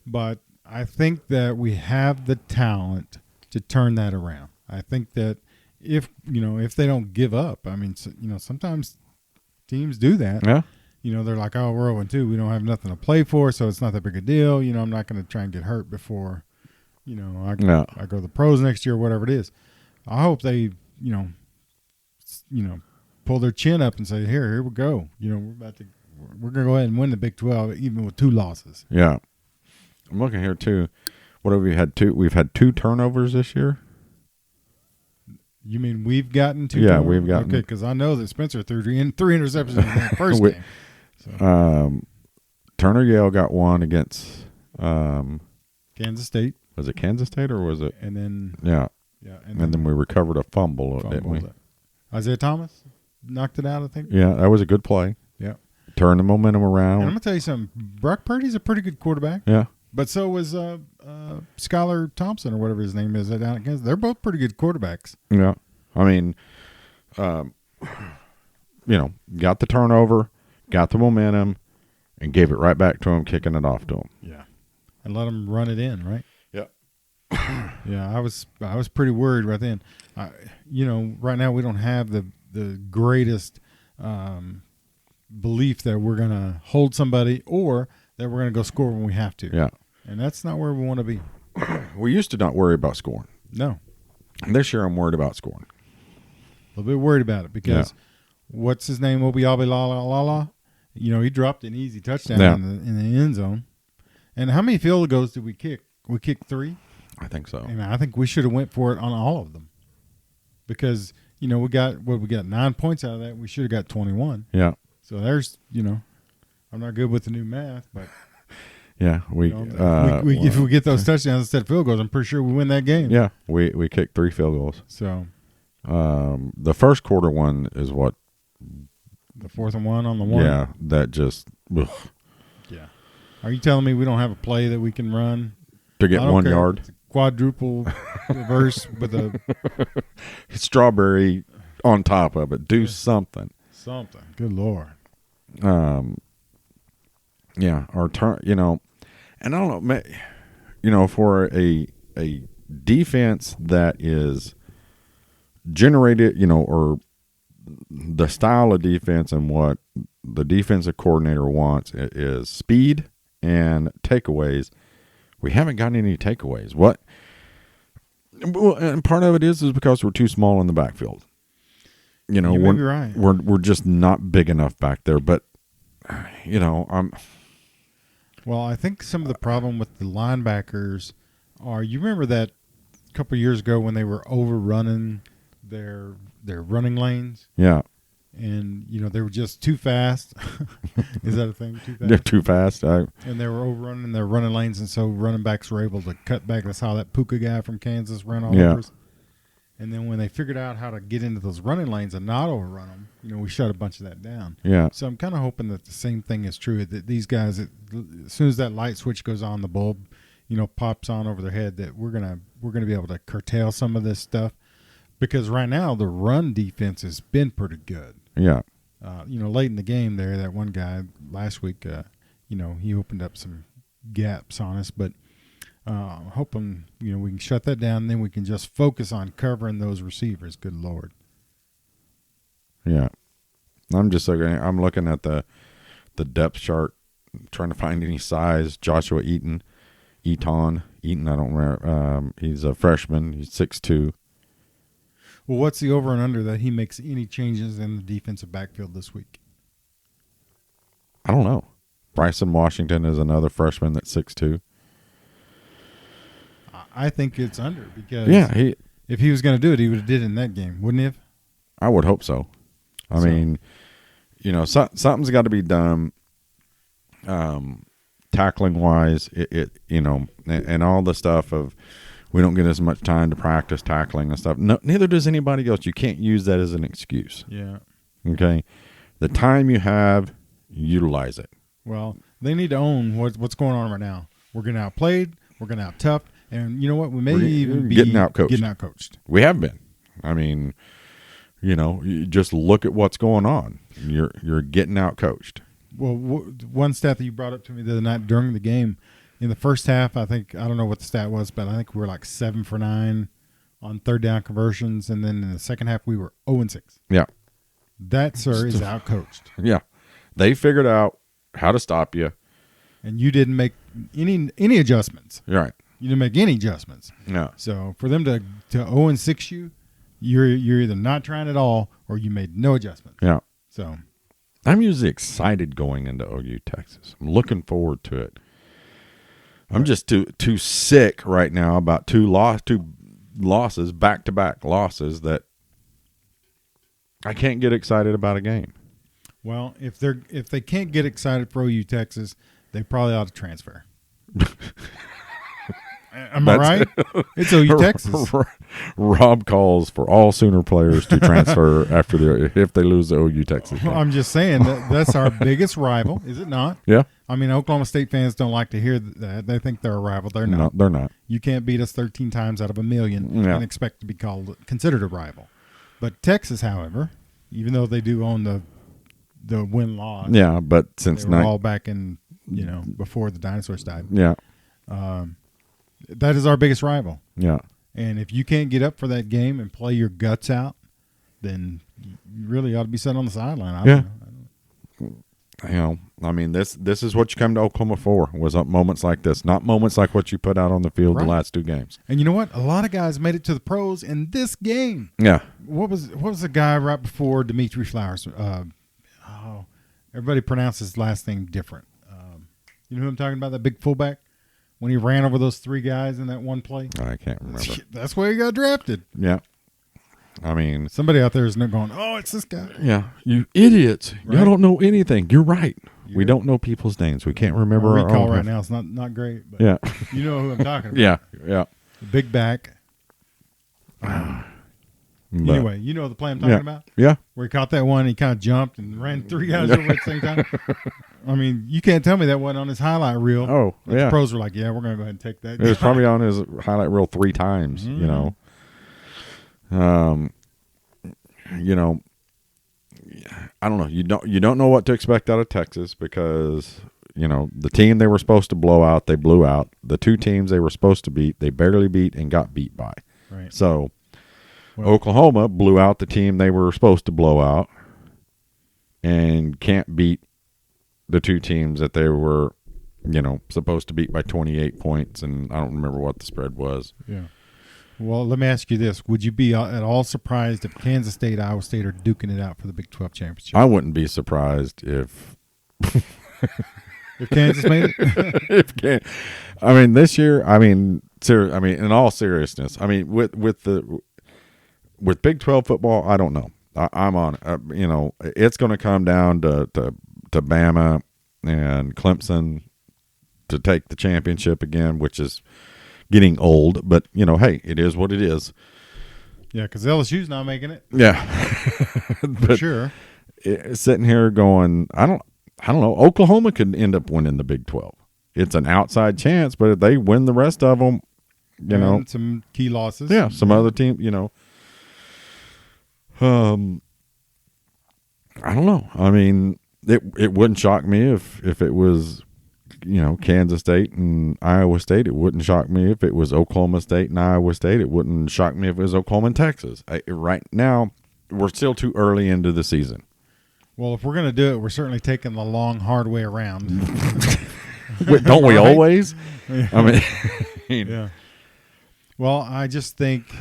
but I think that we have the talent to turn that around. I think that if they don't give up, I mean, sometimes teams do that. Yeah. They're like, oh, we're 0-2. We don't have nothing to play for, so it's not that big a deal. I'm not going to try and get hurt before, I go to the pros next year, whatever it is. I hope they, pull their chin up and say, here we go. We're going to go ahead and win the Big 12, even with 2 losses. Yeah. I'm looking here too. What have we had? We've had 2 turnovers this year. You mean we've gotten 2? Yeah, we've gotten. Okay, because I know that Spencer threw 3 interceptions in the first game. So. Turner Yale got 1 against Kansas State. Was it Kansas State or was it? And then and then we recovered a fumble, didn't we? Isaiah Thomas knocked it out, I think. Yeah, that was a good play. Yeah, turned the momentum around. And I'm gonna tell you something. Brock Purdy's a pretty good quarterback. Yeah. But so was Skylar Thompson or whatever his name is down at Kansas. They're both pretty good quarterbacks. Yeah. I mean, got the turnover, got the momentum, and gave it right back to him, kicking it off to him. Yeah. And let him run it in, right? Yep. Yeah, I was pretty worried right then. Right now we don't have the greatest belief that we're going to hold somebody or that we're going to go score when we have to. Yeah. And that's not where we want to be. We used to not worry about scoring. No. This year I'm worried about scoring. A little bit worried about it because what's his name? Obiabi La. He dropped an easy touchdown in the end zone. And how many field goals did we kick? We kicked 3. I think so. And I think we should have went for it on all of them because we got 9 points out of that. We should have got 21. Yeah. So there's I'm not good with the new math, but yeah, if we get those touchdowns instead of field goals, I'm pretty sure we win that game. Yeah, we kicked 3 field goals. So the first quarter one is what the 4th and 1 on the 1. Yeah, that just ugh. Yeah. Are you telling me we don't have a play that we can run to get 1 yard? It's a quadruple reverse with a strawberry on top of it. Do something. Something. Good Lord. Yeah, our turn. And I don't know. For a defense that is generated, or the style of defense and what the defensive coordinator wants is speed and takeaways. We haven't gotten any takeaways. What? Well, and part of it is because we're too small in the backfield. You know, may be right. We're just not big enough back there. But you know, Well, I think some of the problem with the linebackers are, you remember that a couple of years ago when they were overrunning their running lanes, yeah, and you know they were just too fast. Is that a thing? Too fast. they're too fast. And they were overrunning their running lanes, and so running backs were able to cut back. That's how that Puka guy from Kansas ran all over us. And then when they figured out how to get into those running lanes and not overrun them, you know, we shut a bunch of that down. Yeah. So I'm kind of hoping that the same thing is true, that these guys, as soon as that light switch goes on, the bulb, you know, pops on over their head, that we're gonna be able to curtail some of this stuff, because right now the run defense has been pretty good. Yeah. You know, late in the game there, that one guy last week, you know, he opened up some gaps on us, but hoping, you know, we can shut that down, and then we can just focus on covering those receivers. Good Lord. Yeah. I'm looking at the depth chart, trying to find any size. Joshua Eaton, I don't remember. He's a freshman. He's 6'2". Well, what's the over and under that he makes any changes in the defensive backfield this week? I don't know. Bryson Washington is another freshman that's 6'2". I think it's under, because if he was going to do it, he would have did it in that game, wouldn't he have? I would hope so. I mean, you know, something's got to be done, tackling wise. You know, and all the stuff of, we don't get as much time to practice tackling and stuff. No, neither does anybody else. You can't use that as an excuse. Yeah. Okay. The time you have, utilize it. Well, they need to own what's going on right now. We're getting outplayed. We're getting out tough. And you know what? We may even be getting out coached. We have been. I mean, you know, you just look at what's going on. You're getting out coached. Well, one stat that you brought up to me the other night during the game, in the first half, I don't know what the stat was, but I think we were like 7 for 9 on third down conversions, and then in the second half we were 0-6. Yeah, that, sir, is out coached. Yeah, they figured out how to stop you, and you didn't make any adjustments. You're right. You didn't make any adjustments. No. So for them to 0-6 you're either not trying at all or you made no adjustments. Yeah. So I'm usually excited going into OU Texas. I'm looking forward to it. I'm just too sick right now about two losses, back-to-back losses, that I can't get excited about a game. Well, if they can't get excited for OU Texas, they probably ought to transfer. Am I right? It's OU Texas. Rob calls for all Sooner players to transfer if they lose the OU Texas game. Well, I'm just saying that's our biggest rival, is it not? Yeah. I mean, Oklahoma State fans don't like to hear that. They think they're a rival. They're not. No, they're not. You can't beat us 13 times out of a million and expect to be considered a rival. But Texas, however, even though they do own the win-loss, yeah, but since they were all back in, before the dinosaurs died. Yeah. That is our biggest rival. Yeah. And if you can't get up for that game and play your guts out, then you really ought to be sitting on the sideline. I don't know. I mean, this is what you come to Oklahoma for, was up moments like this, not moments like what you put out on the field the last two games. And you know what? A lot of guys made it to the pros in this game. Yeah. What was the guy right before Dimitri Flowers? Everybody pronounces his last name different. You know who I'm talking about? That big fullback? When he ran over those three guys in that one play? I can't remember. That's why he got drafted. Yeah. I mean, somebody out there is not going, oh, it's this guy. Yeah. You idiots. Right? Y'all don't know anything. You're right. We don't know people's names. We can't remember our recall right now. It's not great. But yeah. You know who I'm talking about. Yeah. Yeah. The big back. Anyway, you know the play I'm talking about? Yeah. Where he caught that one, he kind of jumped and ran three guys over at the same time. I mean, you can't tell me that wasn't on his highlight reel. Oh, yeah. The pros were like, yeah, we're going to go ahead and take that. It was probably on his highlight reel 3 times, Mm-hmm. I don't know. You don't know what to expect out of Texas, because the team they were supposed to blow out, they blew out. The two teams they were supposed to beat, they barely beat and got beat by. Right. So Oklahoma blew out the team they were supposed to blow out. and can't beat the two teams that they were, supposed to beat by 28 points, and I don't remember what the spread was. Yeah. Well, let me ask you this. Would you be at all surprised if Kansas State, Iowa State are duking it out for the Big 12 championship? I wouldn't be surprised if Kansas made it? This year, in all seriousness, with Big 12 football, I don't know. I'm on it's going to come down to Bama and Clemson to take the championship again, which is getting old, but hey, it is what it is. Yeah, because LSU's not making it. Yeah, for sure. Sitting here going, I don't know. Oklahoma could end up winning the Big 12. It's an outside chance, but if they win the rest of them, and some key losses. Yeah, some other team, I don't know. It wouldn't shock me if it was, Kansas State and Iowa State. It wouldn't shock me if it was Oklahoma State and Iowa State. It wouldn't shock me if it was Oklahoma and Texas. Right now, we're still too early into the season. Well, if we're going to do it, we're certainly taking the long, hard way around. Don't we always? Yeah. Yeah. Well, I just think,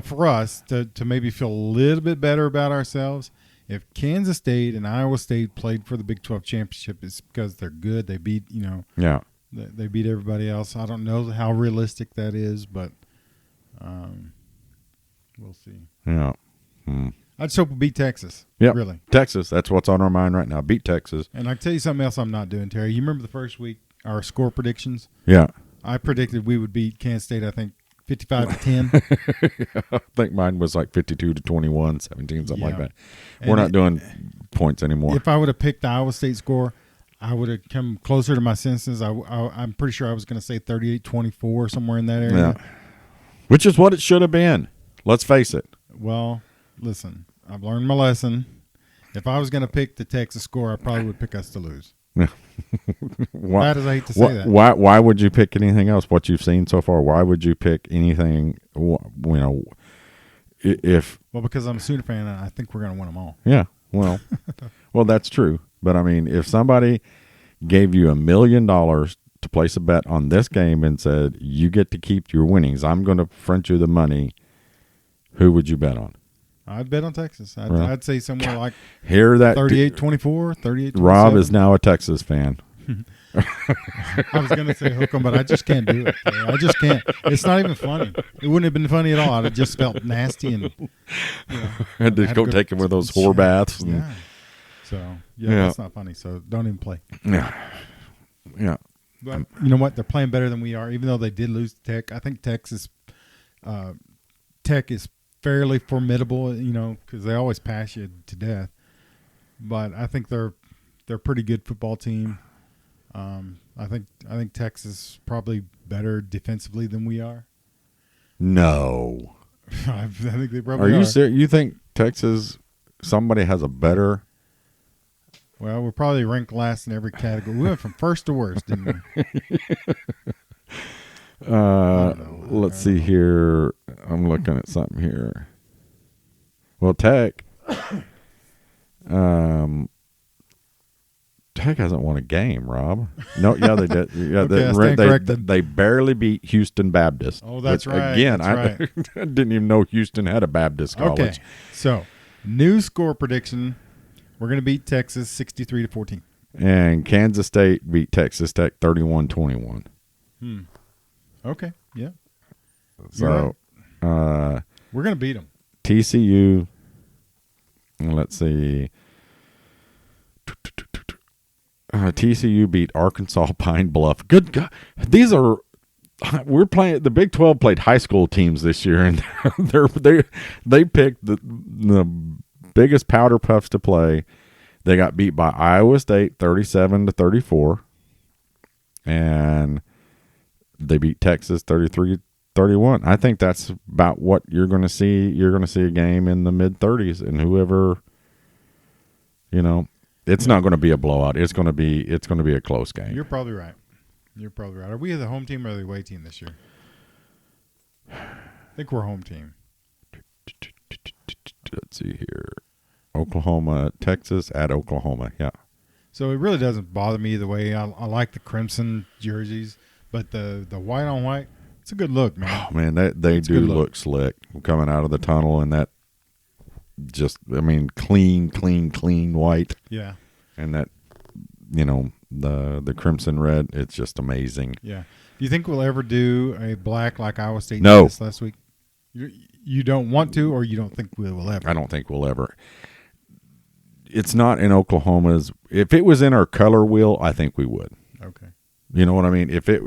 for us to maybe feel a little bit better about ourselves, if Kansas State and Iowa State played for the Big 12 championship, it's because they're good. They beat, they beat everybody else. I don't know how realistic that is, but we'll see. Yeah. I just hope we beat Texas. Yeah, really. Texas. That's what's on our mind right now. Beat Texas. And I tell you something else I'm not doing, Terry. You remember the first week, our score predictions? Yeah. I predicted we would beat Kansas State, I think, 55-10. I think mine was like 52-21, 17, something like that. And we're not doing points anymore. If I would have picked the Iowa State score, I would have come closer to my senses. I'm pretty sure I was going to say 38-24, somewhere in that area. Yeah. Which is what it should have been. Let's face it. Well, listen, I've learned my lesson. If I was going to pick the Texas score, I probably would pick us to lose. Why, bad as I hate to say that. Why would you pick anything else? What you've seen so far? Why would you pick anything? If because I'm a Sooner fan and I think we're going to win them all. Yeah, well, that's true. But if somebody gave you $1 million to place a bet on this game and said you get to keep your winnings, I'm going to front you the money, who would you bet on? I'd bet on Texas. I'd say somewhere like 38-24, 38-27. Rob is now a Texas fan. I was going to say hook 'em, but I just can't do it. I just can't. It's not even funny. It wouldn't have been funny at all. I'd have just felt nasty and had to go take him with those whore baths. And, yeah. So that's not funny. So don't even play. Yeah. Yeah. But you know what? They're playing better than we are, even though they did lose to Tech. I think Tech is fairly formidable, because they always pass you to death. But I think they're a pretty good football team. I think Texas is probably better defensively than we are. No, I think they probably are. Are you serious? You think Texas? Somebody has a better? Well, we're probably ranked last in every category. We went from first to worst, didn't we? Let's see here. I'm looking at something here. Well, Tech hasn't won a game, Rob. No, yeah, they did. Yeah, okay, they barely beat Houston Baptist. Oh, that's right. Again, that's right. I didn't even know Houston had a Baptist college. Okay, so new score prediction: we're going to beat Texas 63-14. And Kansas State beat Texas Tech 31-21. Okay, yeah. So we're going to beat them. TCU. Let's see. TCU beat Arkansas Pine Bluff. Good God. We're playing. The Big 12 played high school teams this year, and they picked the biggest powder puffs to play. They got beat by Iowa State 37-34, and they beat Texas 33-31. I think that's about what you're going to see. You're going to see a game in the mid-30s, and whoever, it's not going to be a blowout. It's going to be a close game. You're probably right. Are we the home team or the away team this year? I think we're home team. Let's see here. Oklahoma, Texas at Oklahoma. Yeah. So it really doesn't bother me either way. I like the crimson jerseys, but the white on white, it's a good look, man. Oh, man, they It's a do good look. look slick coming out of the tunnel, and that just, I mean, clean white. Yeah. And that, the crimson red, it's just amazing. Yeah. Do you think we'll ever do a black like Iowa State No. did this last week? You don't want to, or you don't think we will ever? I don't think we'll ever. It's not in Oklahoma's. If it was in our color wheel, I think we would. Okay. You know what I mean? If it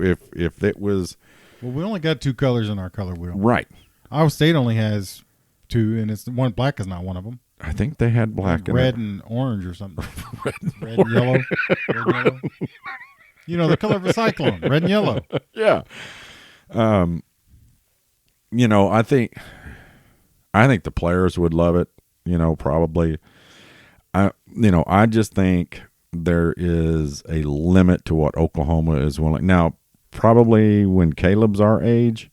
was Well, we only got 2 colors in our color wheel. right, Iowa State only has 2, and it's one black is not one of them. I think they had black in Red it. and orange or something. Red and yellow. Red and yellow. You know, the color of a cyclone. Red and yellow. Yeah. I think the players would love it. Probably. I just think there is a limit to what Oklahoma is willing. Now, probably when Caleb's our age,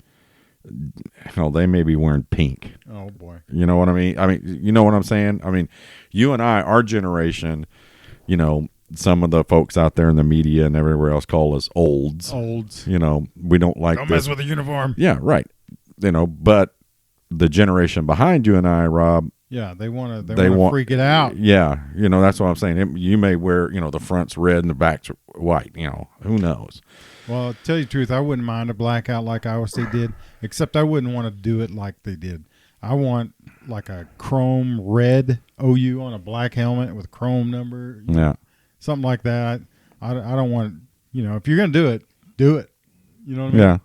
hell, they may be wearing pink. Oh, boy. You know what I mean? You know what I'm saying? I mean, you and I, our generation, some of the folks out there in the media and everywhere else call us olds. Olds. We don't like Don't this. mess with the uniform. Yeah, right. But the generation behind you and I, Rob, Yeah, they want to freak it out. yeah, that's what I'm saying. You may wear, the front's red and the back's white. Who knows? Well, to tell you the truth, I wouldn't mind a blackout like Iowa State did, except I wouldn't want to do it like they did. I want like a chrome red OU on a black helmet with chrome number. Yeah. Something like that. I don't want, if you're going to do it. You know what I mean? Yeah.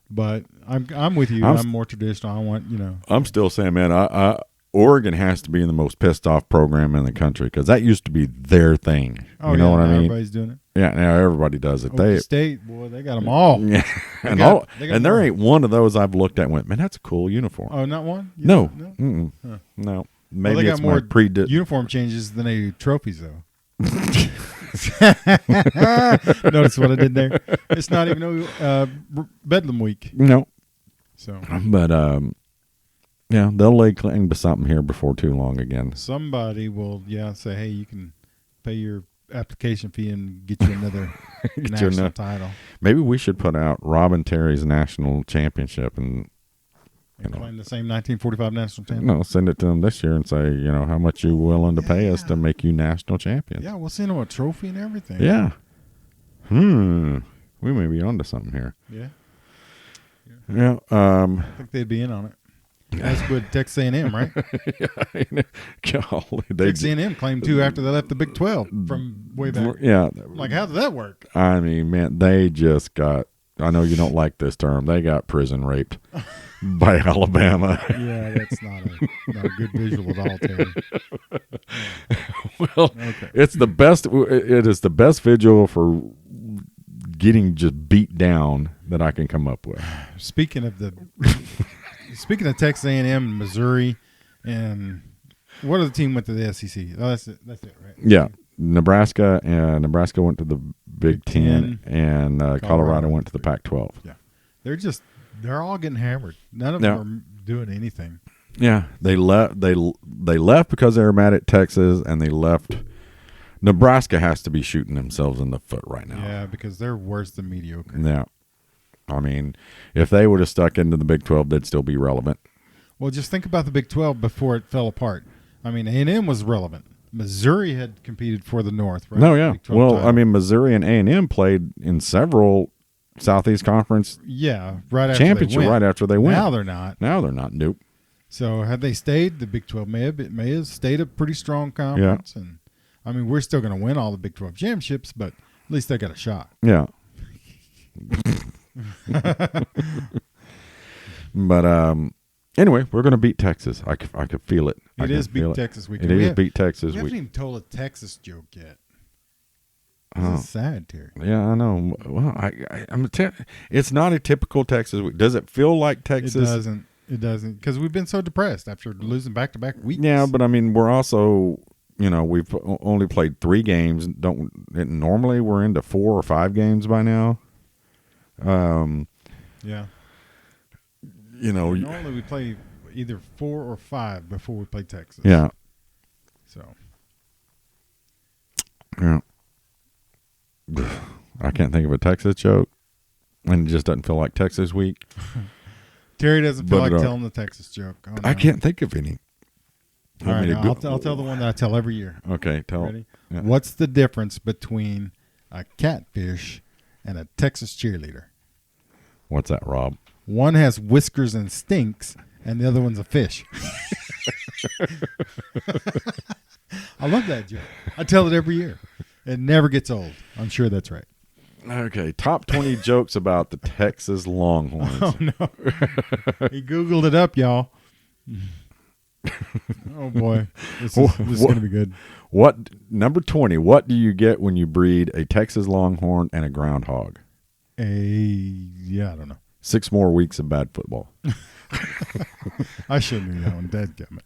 But I'm with you. I'm more traditional. I want, I'm still saying, man, Oregon has to be the most pissed off program in the country because that used to be their thing. Oh, you know what I mean? Everybody's doing it. Yeah, now everybody does it. Oklahoma State, boy, they got them all. Yeah, They and got them there all. ain't one of those I've looked at and went, man, that's a cool uniform. Oh, not one? No, No. no. Well, Maybe they got it's more more uniform changes than they do trophies, though. Notice what I did there? It's not even Bedlam week. No, So but yeah, they'll lay claim to something here before too long again. somebody will, say, hey, you can pay your application fee and get you another Get you national title. Maybe we should put out Robin Terry's national championship and Claim the same 1945 national champion. send it to them this year and say, how much you willing to pay us to make you national champions. Yeah, we'll send them a trophy and everything. Yeah. We may be onto something here. Yeah. Yeah. I think they'd be in on it. As would Texas A&M, right? Golly, Texas A&M claimed 2 after they left the Big 12 from way back. Yeah. Like, how did that work? I mean, man, they just got, I know you don't like this term, they got prison raped by Alabama. Yeah, that's not a good visual at all, Terry. Well, Okay. it is the best visual for getting just beat down that I can come up with. Speaking of Texas A&M and Missouri, and what other team went to the SEC? Oh, that's it, right? Yeah. Nebraska went to the Big Ten, 10, and Colorado went to the Pac-12. Yeah, they're all getting hammered. None of them are doing anything. Yeah, they left because they were mad at Texas, and they left. Nebraska has to be shooting themselves in the foot right now. Yeah, because they're worse than mediocre. Yeah. I mean, if they would have stuck into the Big 12, they'd still be relevant. Well, just think about the Big 12 before it fell apart. I mean, A&M was relevant. Missouri had competed for the North, right? No, yeah. Big 12 Well, title. I mean, Missouri and A&M played in several Southeast Conference right after championship they went. right after they went. Now they're not. Now they're not. Nope. So had they stayed, the Big 12 may have stayed a pretty strong conference. Yeah. And I mean, we're still going to win all the Big 12 championships, but at least they got a shot. Yeah. But anyway, we're going to beat Texas. I could feel it. It is beat Texas week. It is beat Texas We week. haven't even told a Texas joke yet. This is sad, Terry. Yeah, I know. Well, it's not a typical Texas week. Does it feel like Texas? It doesn't, because we've been so depressed after losing back-to-back weeks. Yeah, but I mean, we're also, we've only played 3 games. Normally we're into 4 or 5 games by now. Yeah. Normally we play either 4 or 5 before we play Texas. Yeah. So Yeah. I can't think of a Texas joke, and it just doesn't feel like Texas week. Terry doesn't feel But, like telling the Texas joke. Oh, no. I can't think of any. All right, Want me to I'll tell the one that I tell every year. Okay, tell. Ready? Yeah. What's the difference between a catfish and a Texas cheerleader? What's that, Rob? One has whiskers and stinks, and the other one's a fish. I love that joke. I tell it every year. It never gets old. I'm sure that's right. Okay, top 20 jokes about the Texas Longhorns. Oh, no. He Googled it up, y'all. Oh, boy. This is going to be good. Number 20, what do you get when you breed a Texas Longhorn and a groundhog? Yeah, I don't know. 6 more weeks of bad football. I should have knew that one. Dadgummit.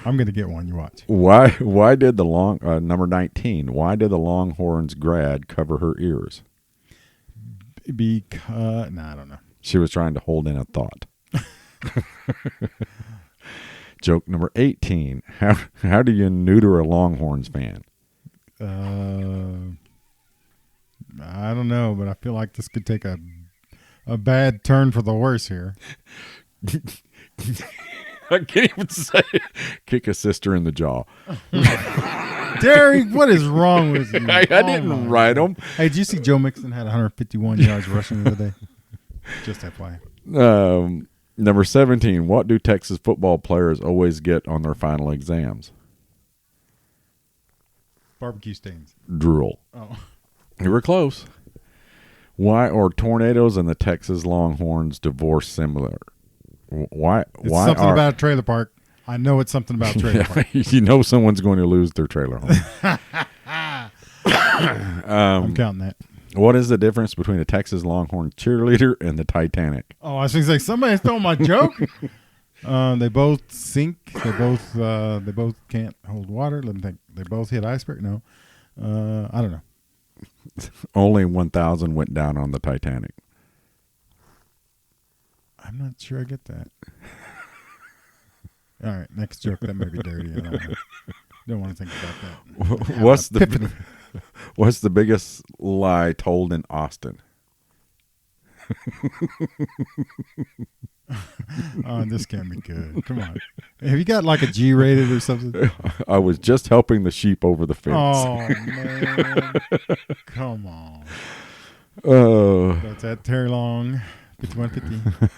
I'm going to get one. You watch. Why did the number 19, why did the Longhorns grad cover her ears? Because, I don't know. She was trying to hold in a thought. Joke number 18, how do you neuter a Longhorns fan? I don't know, but I feel like this could take a bad turn for the worse here. I can't even say it. Kick a sister in the jaw. Terry, what is wrong with you? I didn't write them. Hey, did you see Joe Mixon had 151 yards rushing the other day? Just FYI. Number 17, what do Texas football players always get on their final exams? Barbecue stains. Drool. Oh. You were close. Why are tornadoes and the Texas Longhorns divorce similar? Why? It's something about a trailer park. I know it's something about trailer park. You know someone's going to lose their trailer home. I'm counting that. What is the difference between a Texas Longhorn cheerleader and the Titanic? Oh, I was going to say, somebody stole my joke. They both sink. They both can't hold water. Let me think. They both hit iceberg. No, I don't know. Only 1,000 went down on the Titanic. I'm not sure I get that. All right, next joke. That may be dirty. I don't want to think about that. What's the biggest lie told in Austin? Oh, this can't be good. Come on. Have you got like a G rated or something? I was just helping the sheep over the fence. Oh, man. Come on. That's at Terry Long, 5150.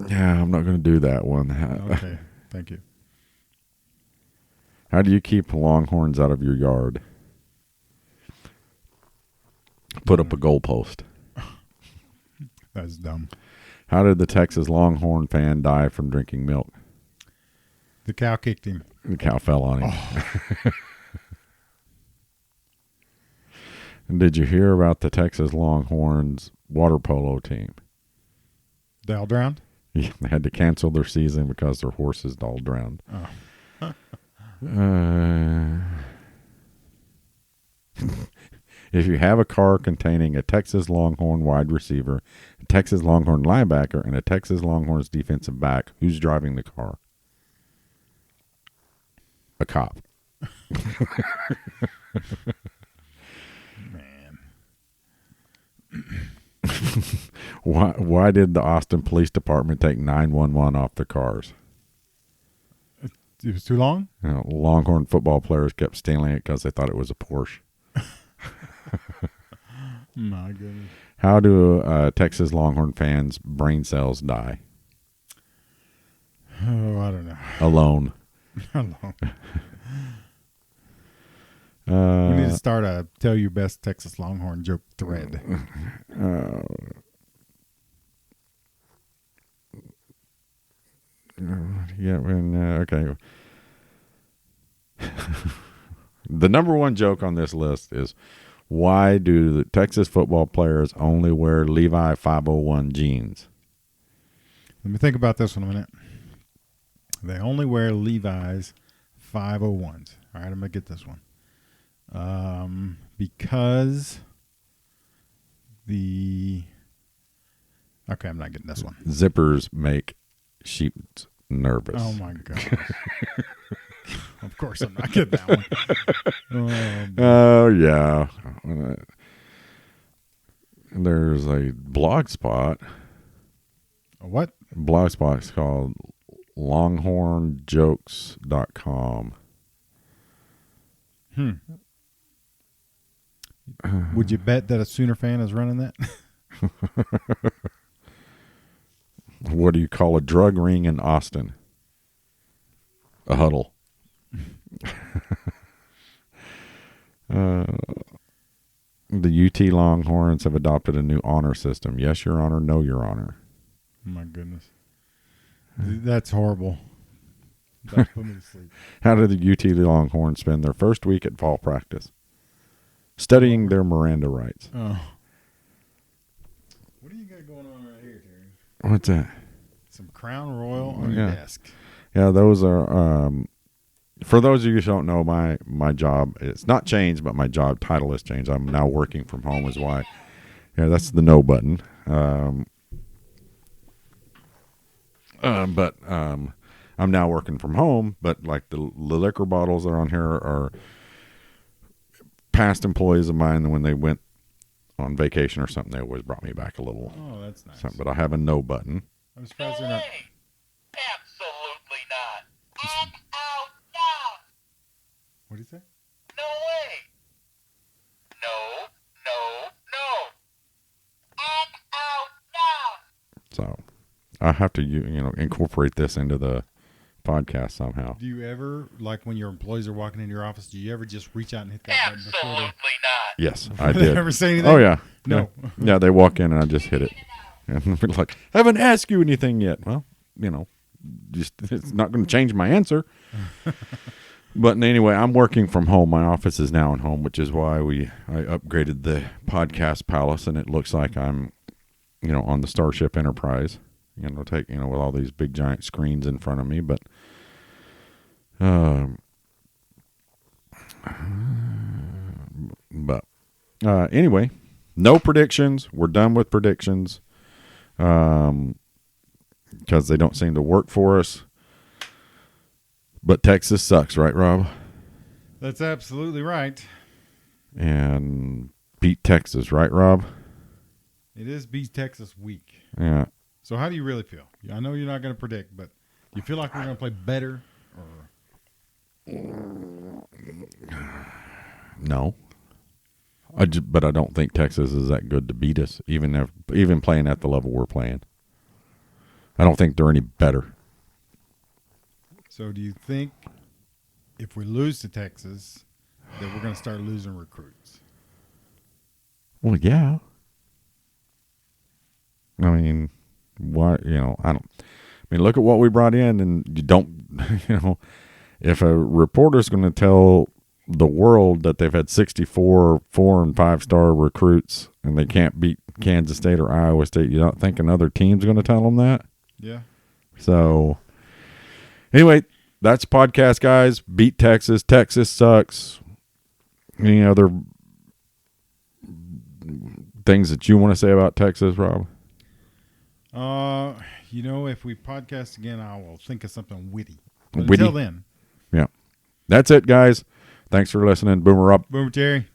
Yeah, I'm not going to do that one. Okay, thank you. How do you keep Longhorns out of your yard? Put up a goalpost. That's dumb. How did the Texas Longhorn fan die from drinking milk? The cow kicked him. The cow fell on him. Oh. And did you hear about the Texas Longhorns water polo team? They all drowned? Yeah, they had to cancel their season because their horses all drowned. Oh. If you have a car containing a Texas Longhorn wide receiver, a Texas Longhorn linebacker, and a Texas Longhorns defensive back, who's driving the car? A cop. Man. Why did the Austin Police Department take 911 off their cars? It was too long? Longhorn football players kept stealing it because they thought it was a Porsche. My goodness. How do Texas Longhorn fans' brain cells die? Oh, I don't know. Alone. Alone. We need to start a tell your best Texas Longhorn joke thread. Okay. The number one joke on this list is, why do the Texas football players only wear Levi 501 jeans? Let me think about this one a minute. They only wear Levi's 501s. All right, I'm going to get this one. Because okay, I'm not getting this one. Zippers make sheep nervous. Oh my gosh. Of course I'm not getting that one. Oh, yeah. There's a blog spot. A what? Blog spot is called longhornjokes.com. Would you bet that a Sooner fan is running that? What do you call a drug ring in Austin? A huddle. The UT Longhorns have adopted a new honor system. Yes, Your Honor. No, Your Honor. Oh my goodness. That's horrible. That put me to sleep. How did the UT Longhorns spend their first week at fall practice? Studying their Miranda rights. Oh. What do you got going on right here, Terry? What's that? Some Crown Royal on your desk. Yeah, those are, for those of you who don't know, my job, it's not changed, but my job title has changed. I'm now working from home is why. Yeah, that's the no button. But I'm now working from home, but like the liquor bottles that are on here are past employees of mine. And when they went on vacation or something, they always brought me back a little. Oh, that's nice. Something, but I have a no button. I'm surprised they're not. Absolutely not. I'm out now. What do you say? No way. No. I'm out now. So I have to, incorporate this into the podcast somehow. Do you ever, like when your employees are walking into your office, do you ever just reach out and hit that button before Absolutely they... not. Yes, I They did. ever say anything? Oh, yeah. No. Yeah, they walk in and I just hit it. And we're like, I haven't asked you anything yet. Well, just it's not going to change my answer. But anyway, I'm working from home. My office is now at home, which is why I upgraded the podcast palace, and it looks like I'm, on the Starship Enterprise. With all these big giant screens in front of me. But anyway, no predictions. We're done with predictions because they don't seem to work for us. But Texas sucks, right, Rob? That's absolutely right. And beat Texas, right, Rob? It is Beat Texas week. Yeah. So how do you really feel? I know you're not going to predict, but do you feel like we're going to play better? No. But I don't think Texas is that good to beat us, even playing at the level we're playing. I don't think they're any better. So do you think if we lose to Texas that we're going to start losing recruits? Well, yeah. I mean, why? Look at what we brought in, and you don't. If a reporter's going to tell the world that they've had 64 4- and 5-star recruits and they can't beat Kansas State or Iowa State, you don't think another team's going to tell them that? Yeah. So, anyway, that's podcast, guys. Beat Texas. Texas sucks. Any other things that you want to say about Texas, Rob? If we podcast again, I will think of something witty. But Witty? until then. Yeah. That's it, guys. Thanks for listening. Boomer up. Boomer Terry.